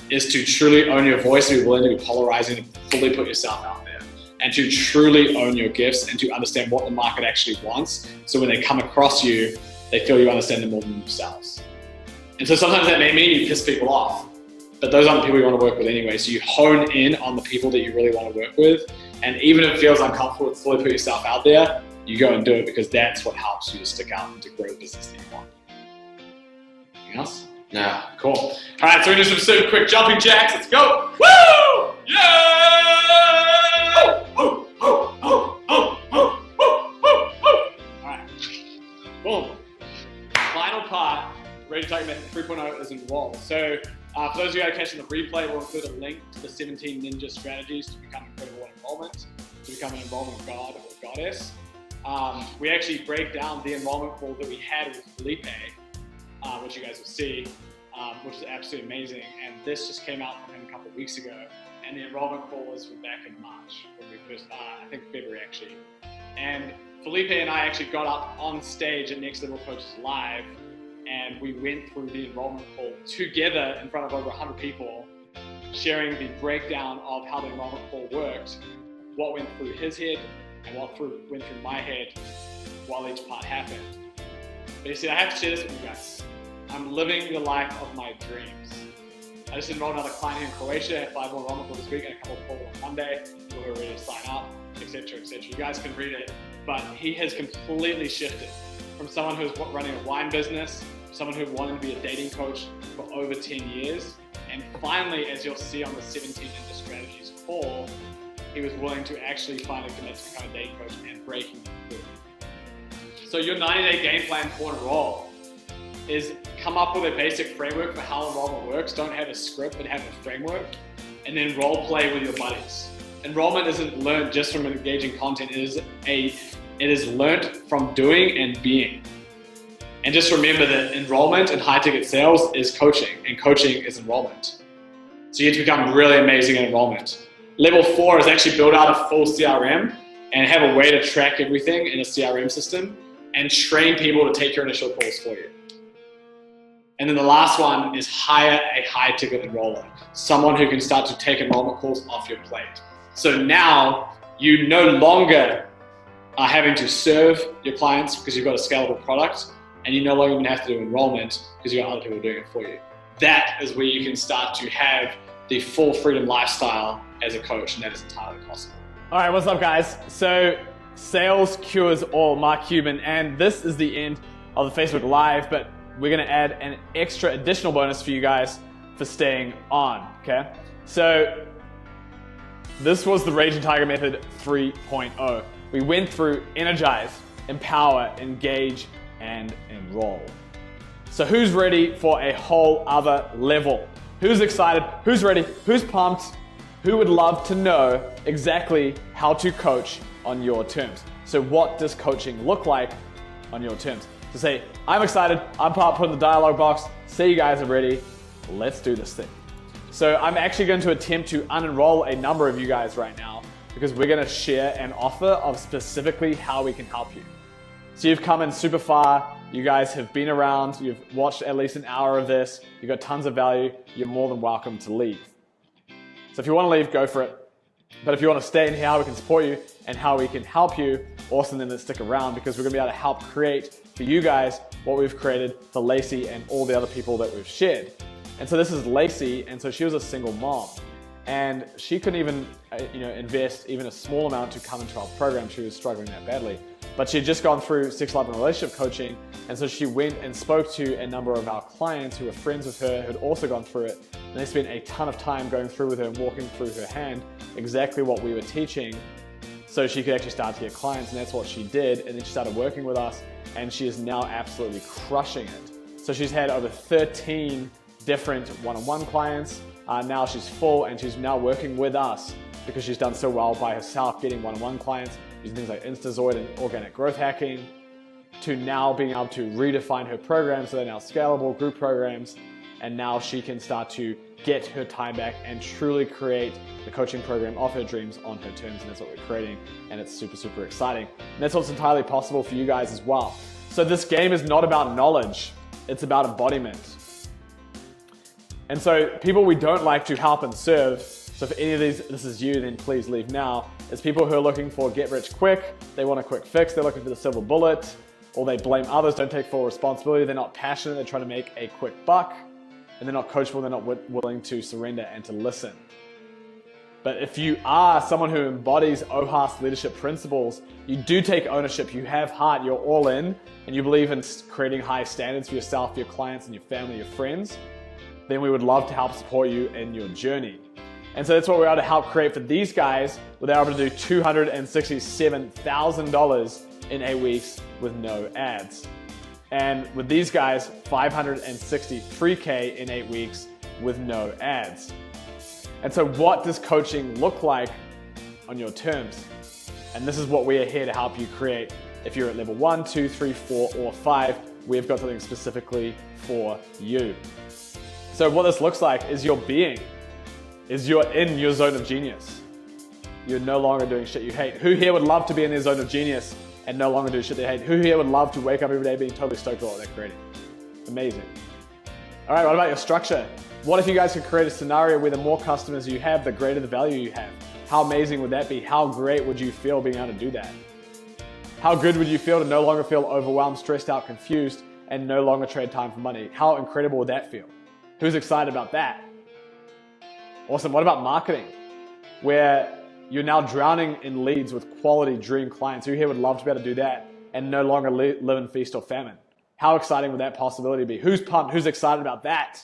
is to truly own your voice and be willing to be polarizing and fully put yourself out there. And to truly own your gifts and to understand what the market actually wants. So when they come across you, they feel you understand them more than themselves. And so sometimes that may mean you piss people off. But those aren't the people you want to work with anyway. So you hone in on the people that you really want to work with. And even if it feels uncomfortable to fully put yourself out there, you go and do it because that's what helps you to stick out and to grow the business that you want. Anything else? Nah. Cool. All right, so we do some super quick jumping jacks. Let's go. Woo! Yeah! Oh, oh, oh, oh, oh, oh, oh, oh. All right. Boom. Final part, Ready to Target Method 3.0 is enroll. So for those of you who are catching the replay, we'll include a link to the 17 ninja strategies to become incredible at enrollment, to become an enrollment god or goddess. We actually break down the enrollment call that we had with Felipe, which you guys will see, which is absolutely amazing. And this just came out from him a couple of weeks ago. And the enrollment call was from back in March, when we first, I think February actually. And Felipe and I actually got up on stage at Next Level Coaches Live, and we went through the enrollment call together in front of over 100 people, sharing the breakdown of how the enrollment call worked, what went through his head, and what went through my head while each part happened. But you see, I have to share this with you guys. I'm living the life of my dreams. I just enrolled another client here in Croatia. I have 5 more enrollment calls this week and a couple of calls on Monday. People who are ready to sign up, etc., etc. You guys can read it. But he has completely shifted from someone who's running a wine business, someone who wanted to be a dating coach for over 10 years. And finally, as you'll see on the 17 Ninja Strategies call, he was willing to actually finally commit to become a dating coach and breaking through. So your 90-day game plan for enroll is come up with a basic framework for how enrollment works. Don't have a script, but have a framework. And then role play with your buddies. Enrollment isn't learned just from engaging content. It is learned from doing and being. And just remember that enrollment and high ticket sales is coaching, and coaching is enrollment. So you get to become really amazing at enrollment. Level 4 is actually build out a full CRM and have a way to track everything in a CRM system and train people to take your initial calls for you. And then the last one is hire a high ticket enroller, someone who can start to take enrollment calls off your plate. So now you no longer are having to serve your clients because you've got a scalable product, and you no longer even have to do enrollment because you've got other people doing it for you. That is where you can start to have the full freedom lifestyle as a coach, and that is entirely possible. All right, what's up guys? So sales cures all, Mark Cuban, and this is the end of the Facebook Live, but we're gonna add an extra additional bonus for you guys for staying on, okay? So this was the Raging Tiger Method 3.0. We went through energize, empower, engage, and enroll. So who's ready for a whole other level? Who's excited? Who's ready? Who's pumped? Who would love to know exactly how to coach on your terms? So what does coaching look like on your terms? So say, I'm excited, I'm putting the dialogue box, say you guys are ready, let's do this thing. So I'm actually going to attempt to unenroll a number of you guys right now because we're going to share an offer of specifically how we can help you. So you've come in super far, you guys have been around, you've watched at least an hour of this, you've got tons of value, you're more than welcome to leave. So if you want to leave, go for it. But if you want to stay and hear how we can support you and how we can help you, awesome, then let's stick around because we're going to be able to help create for you guys what we've created for Lacey and all the other people that we've shared. And so this is Lacey, and so she was a single mom. And she couldn't even invest even a small amount to come into our program. She was struggling that badly. But she had just gone through sex, life, and relationship coaching. And so she went and spoke to a number of our clients who were friends with her, who had also gone through it. And they spent a ton of time going through with her and walking through her hand exactly what we were teaching so she could actually start to get clients. And that's what she did. And then she started working with us, and she is now absolutely crushing it. So she's had over 13 different one-on-one clients. Now she's full, and she's now working with us because she's done so well by herself getting one-on-one clients using things like Instazoid and organic growth hacking, to now being able to redefine her programs so they're now scalable group programs. And now she can start to get her time back and truly create the coaching program of her dreams on her terms. And that's what we're creating. And it's super, super exciting. And that's what's entirely possible for you guys as well. So this game is not about knowledge. It's about embodiment. And so people we don't like to help and serve, so if any of these, this is you, then please leave now, is people who are looking for get rich quick, they want a quick fix, they're looking for the silver bullet, or they blame others, don't take full responsibility, they're not passionate, they're trying to make a quick buck, and they're not coachable, they're not willing to surrender and to listen. But if you are someone who embodies OHAS leadership principles, you do take ownership, you have heart, you're all in, and you believe in creating high standards for yourself, your clients, and your family, your friends, then we would love to help support you in your journey. And so that's what we're able to help create for these guys, where they're able to do $267,000 in 8 weeks with no ads. And with these guys, $563K in 8 weeks with no ads. And so what does coaching look like on your terms? And this is what we are here to help you create. If you're at level 1, 2, 3, 4, or 5, we've got something specifically for you. So what this looks like is your being, is you're in your zone of genius. You're no longer doing shit you hate. Who here would love to be in their zone of genius and no longer do shit they hate? Who here would love to wake up every day being totally stoked about what they're creating? Amazing. All right, what about your structure? What if you guys could create a scenario where the more customers you have, the greater the value you have? How amazing would that be? How great would you feel being able to do that? How good would you feel to no longer feel overwhelmed, stressed out, confused, and no longer trade time for money? How incredible would that feel? Who's excited about that? Awesome. What about marketing? Where you're now drowning in leads with quality dream clients. Who here would love to be able to do that and no longer live in feast or famine? How exciting would that possibility be? Who's pumped? Who's excited about that?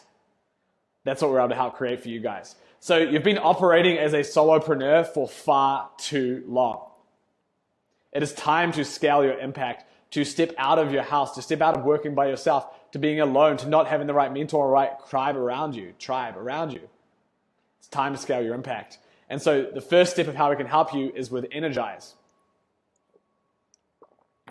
That's what we're able to help create for you guys. So you've been operating as a solopreneur for far too long. It is time to scale your impact, to step out of your house, to step out of working by yourself, to being alone, to not having the right mentor or right tribe around you. It's time to scale your impact. And so the first step of how we can help you is with Energize.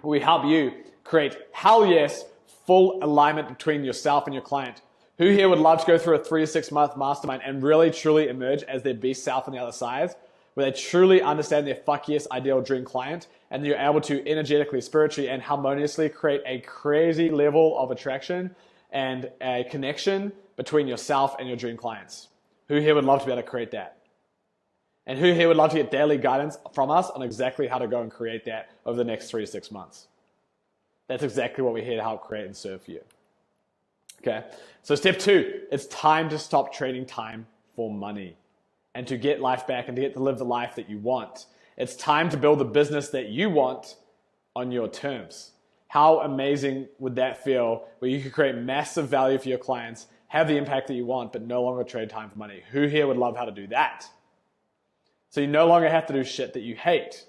We help you create, hell yes, full alignment between yourself and your client. Who here would love to go through a 3 to 6 month mastermind and really truly emerge as their best self on the other side, where they truly understand their fuck yes ideal dream client, and you're able to energetically, spiritually, and harmoniously create a crazy level of attraction and a connection between yourself and your dream clients? Who here would love to be able to create that? And who here would love to get daily guidance from us on exactly how to go and create that over the next 3 to 6 months? That's exactly what we're here to help create and serve for you. Okay, so step 2, it's time to stop trading time for money and to get life back and to get to live the life that you want. It's time to build the business that you want on your terms. How amazing would that feel, where you could create massive value for your clients, have the impact that you want, but no longer trade time for money? Who here would love how to do that? So you no longer have to do shit that you hate.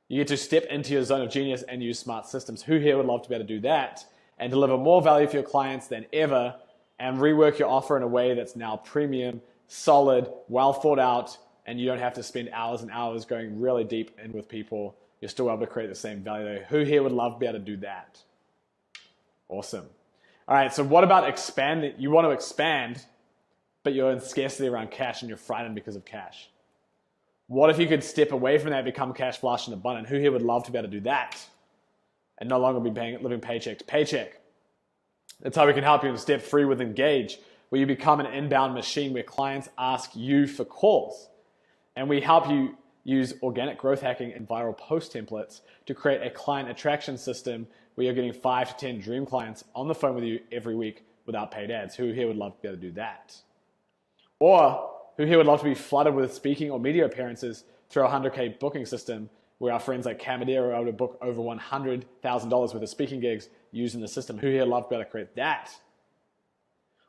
You get to step into your zone of genius and use smart systems. Who here would love to be able to do that and deliver more value for your clients than ever and rework your offer in a way that's now premium, solid, well thought out, and you don't have to spend hours and hours going really deep in with people. You're still able to create the same value. Who here would love to be able to do that? Awesome. All right, so what about expanding? You want to expand, but you're in scarcity around cash and you're frightened because of cash. What if you could step away from that, become cash flush and abundant? Who here would love to be able to do that and no longer be living paycheck to paycheck? That's how we can help you in step 3 with Engage, where you become an inbound machine where clients ask you for calls. And we help you use organic growth hacking and viral post templates to create a client attraction system where you're getting 5 to 10 dream clients on the phone with you every week without paid ads. Who here would love to be able to do that? Or who here would love to be flooded with speaking or media appearances through our 100K booking system, where our friends like Camadera are able to book over $100,000 worth of speaking gigs using the system? Who here would love to be able to create that?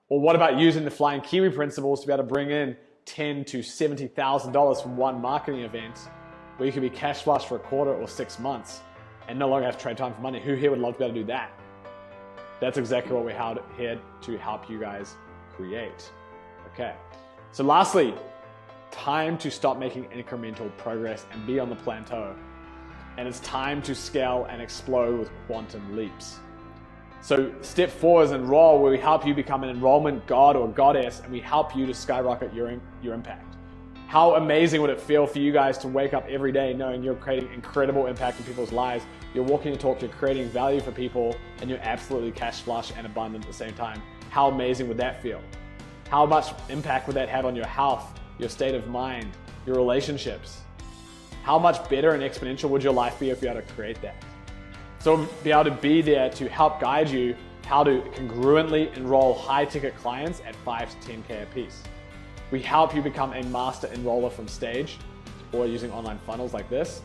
Or what about using the Flying Kiwi principles to be able to bring in $10,000 to $70,000 from one marketing event, where you could be cash flush for a quarter or 6 months and no longer have to trade time for money? Who here would love to be able to do that? That's exactly what we're here to help you guys create. Okay. So lastly, time to stop making incremental progress and be on the plateau. And it's time to scale and explode with quantum leaps. So step 4 is enroll, where we help you become an enrollment god or goddess, and we help you to skyrocket your impact. How amazing would it feel for you guys to wake up every day knowing you're creating incredible impact in people's lives? You're walking the talk, you're creating value for people, and you're absolutely cash flush and abundant at the same time. How amazing would that feel? How much impact would that have on your health, your state of mind, your relationships? How much better and exponential would your life be if you had to create that? So be able to be there to help guide you how to congruently enroll high-ticket clients at 5 to 10K a piece. We help you become a master enroller from stage or using online funnels like this.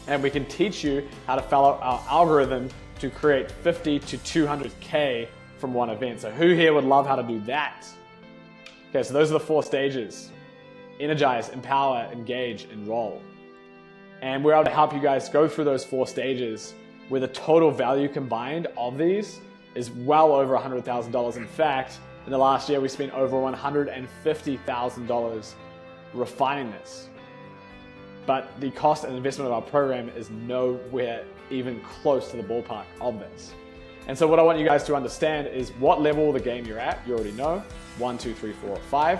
And we can teach you how to follow our algorithm to create 50 to 200K from one event. So who here would love how to do that? Okay, so those are the 4 stages: energize, empower, engage, enroll. And we're able to help you guys go through those 4 stages where the total value combined of these is well over $100,000. In fact, in the last year, we spent over $150,000 refining this. But the cost and investment of our program is nowhere even close to the ballpark of this. And so what I want you guys to understand is what level of the game you're at. You already know, 1, 2, 3, 4, 5.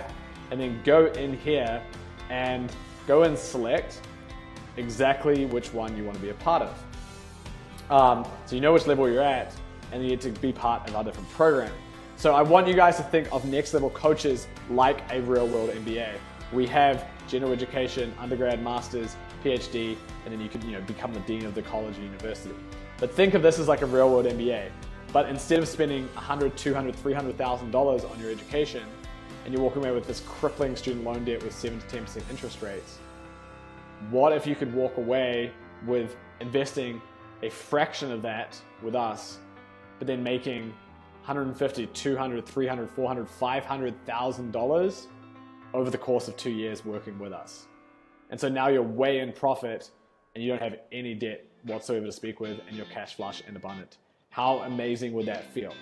And then go in here and go and select exactly which one you want to be a part of. So you know which level you're at, and you need to be part of our different program. So I want you guys to think of next level coaches like a real world MBA. We have general education, undergrad, masters, PhD, and then you can become the dean of the college or university. But think of this as like a real world MBA. But instead of spending $100,000, $200,000, $300,000 on your education, and you're walking away with this crippling student loan debt with 7 to 10% interest rates, what if you could walk away with investing a fraction of that with us, but then making $150,000, $200,000, $300,000, $400,000, $500,000 over the course of 2 years working with us? And so now you're way in profit and you don't have any debt whatsoever to speak with, and you're cash flush and abundant. How amazing would that feel?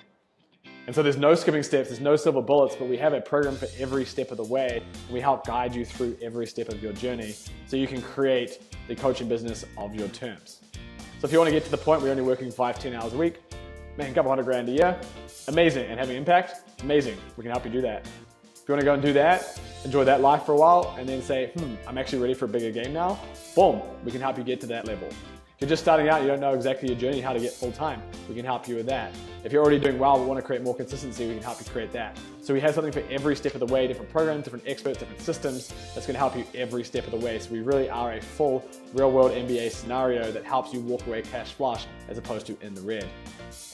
And so there's no skipping steps, there's no silver bullets, but we have a program for every step of the way, and we help guide you through every step of your journey so you can create the coaching business of your terms. So if you want to get to the point where you're only working 5-10 hours a week, making a couple $100,000 a year, amazing, and having impact, amazing, we can help you do that. If you want to go and do that, enjoy that life for a while, and then say, I'm actually ready for a bigger game now, boom, we can help you get to that level. If you're just starting out, you don't know exactly your journey, how to get full time, we can help you with that. If you're already doing well but want to create more consistency, we can help you create that. So we have something for every step of the way, different programs, different experts, different systems that's going to help you every step of the way. So we really are a full real world MBA scenario that helps you walk away cash flush as opposed to in the red.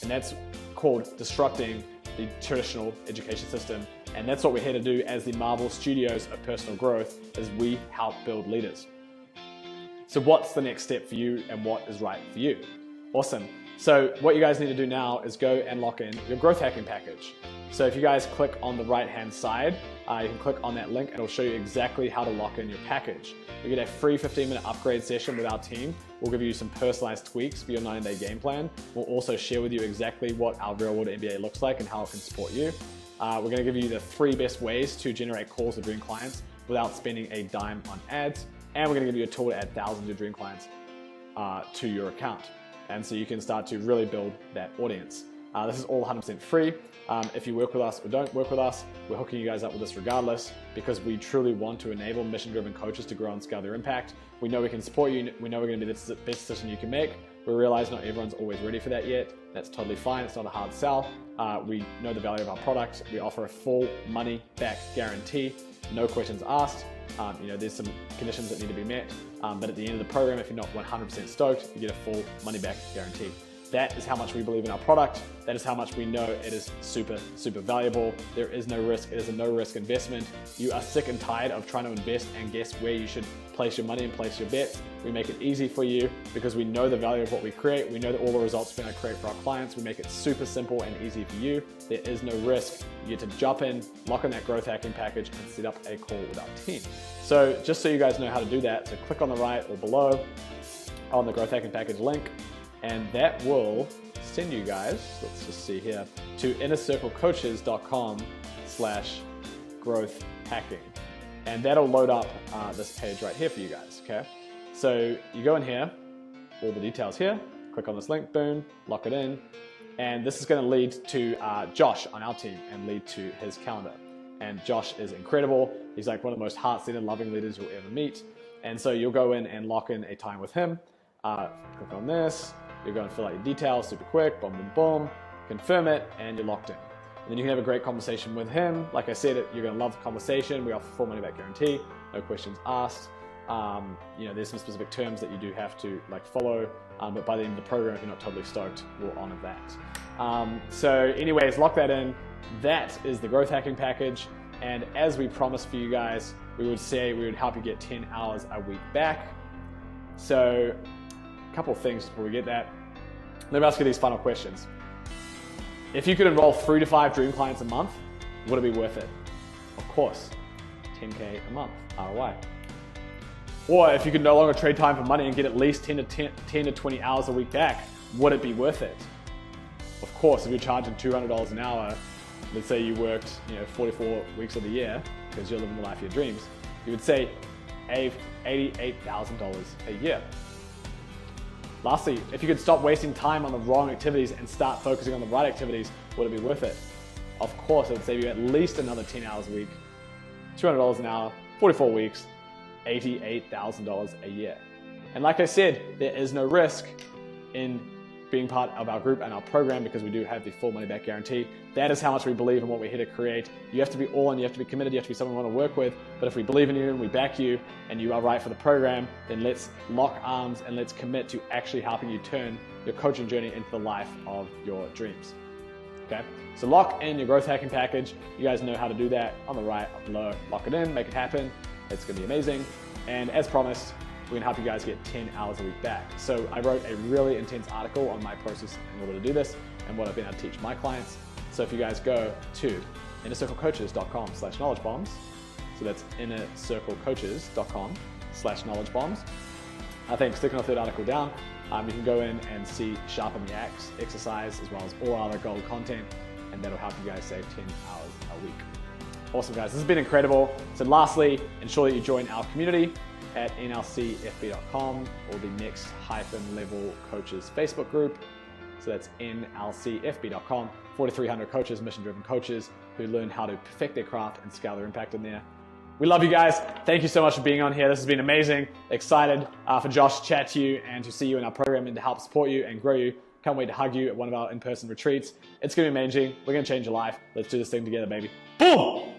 And that's called disrupting the traditional education system. And that's what we're here to do as the Marvel Studios of personal growth, as we help build leaders. So what's the next step for you and what is right for you? Awesome. So what you guys need to do now is go and lock in your growth hacking package. So if you guys click on the right hand side, you can click on that link and it'll show you exactly how to lock in your package. You get a free 15-minute upgrade session with our team. We'll give you some personalized tweaks for your 90-day game plan. We'll also share with you exactly what our real world MBA looks like and how it can support you. We're going to give you the 3 best ways to generate calls with dream clients without spending a dime on ads. And we're going to give you a tool to add thousands of dream clients to your account. And so you can start to really build that audience. This is all 100% free. If you work with us or don't work with us, we're hooking you guys up with this regardless, because we truly want to enable mission-driven coaches to grow and scale their impact. We know we can support you. We know we're going to be the best decision you can make. We realize not everyone's always ready for that yet. That's totally fine. It's not a hard sell. We know the value of our product. We offer a full money back guarantee. No questions asked. There's some conditions that need to be met. But at the end of the program, if you're not 100% stoked, you get a full money back guarantee. That is how much we believe in our product. That is how much we know it is super, super valuable. There is no risk. It is a no risk investment. You are sick and tired of trying to invest and guess where you should place your money and place your bets. We make it easy for you because we know the value of what we create. We know that all the results we're going to create for our clients. We make it super simple and easy for you. There is no risk. You get to jump in, lock in that growth hacking package, and set up a call with our team. So just so you guys know how to do that, so click on the right or below on the growth hacking package link, and that will send you guys, let's just see here, to innercirclecoaches.com/growth hacking. And that'll load up this page right here for you guys, okay? So you go in here, all the details here, click on this link, boom, lock it in. And this is gonna lead to Josh on our team and lead to his calendar. And Josh is incredible. He's like one of the most heart-centered, loving leaders you'll ever meet. And so you'll go in and lock in a time with him. Click on this. You're going to fill out your details super quick, boom, boom, boom, confirm it, and you're locked in. And then you can have a great conversation with him. Like I said, you're going to love the conversation. We offer full money back guarantee, no questions asked. There's some specific terms that you do have to follow, but by the end of the program, if you're not totally stoked, we'll honor that. So anyways, lock that in. That is the growth hacking package. And as we promised for you guys, we would say we would help you get 10 hours a week back. So a couple of things before we get that. Let me ask you these final questions. If you could enroll 3 to 5 dream clients a month, would it be worth it? Of course, 10K a month, ROI. Or if you could no longer trade time for money and get at least 10 to 20 hours a week back, would it be worth it? Of course, if you're charging $200 an hour, let's say you worked 44 weeks of the year because you're living the life of your dreams, you would say $88,000 a year. Lastly, if you could stop wasting time on the wrong activities and start focusing on the right activities, would it be worth it? Of course, it would save you at least another 10 hours a week, $200 an hour, 44 weeks, $88,000 a year. And like I said, there is no risk in being part of our group and our program because we do have the full money back guarantee. That is how much we believe in what we're here to create. You have to be all in, you have to be committed, you have to be someone we want to work with. But if we believe in you and we back you and you are right for the program, then let's lock arms and let's commit to actually helping you turn your coaching journey into the life of your dreams. Okay? So lock in your growth hacking package. You guys know how to do that on the right, up below. Lock it in, make it happen. It's gonna be amazing. And as promised, we're gonna help you guys get 10 hours a week back. So I wrote a really intense article on my process in order to do this and what I've been able to teach my clients. So if you guys go to innercirclecoaches.com/knowledge-bombs, so that's innercirclecoaches.com/knowledge-bombs. I think sticking a third article down, you can go in and see Sharpen the Axe exercise as well as all other gold content, and that'll help you guys save 10 hours a week. Awesome, guys. This has been incredible. So lastly, ensure that you join our community at nlcfb.com or the Next Level Coaches Facebook group. So that's nlcfb.com. 4,300 coaches, mission-driven coaches who learn how to perfect their craft and scale their impact in there. We love you guys. Thank you so much for being on here. This has been amazing. Excited for Josh to chat to you and to see you in our program and to help support you and grow you. Can't wait to hug you at one of our in-person retreats. It's going to be amazing. We're going to change your life. Let's do this thing together, baby. Boom!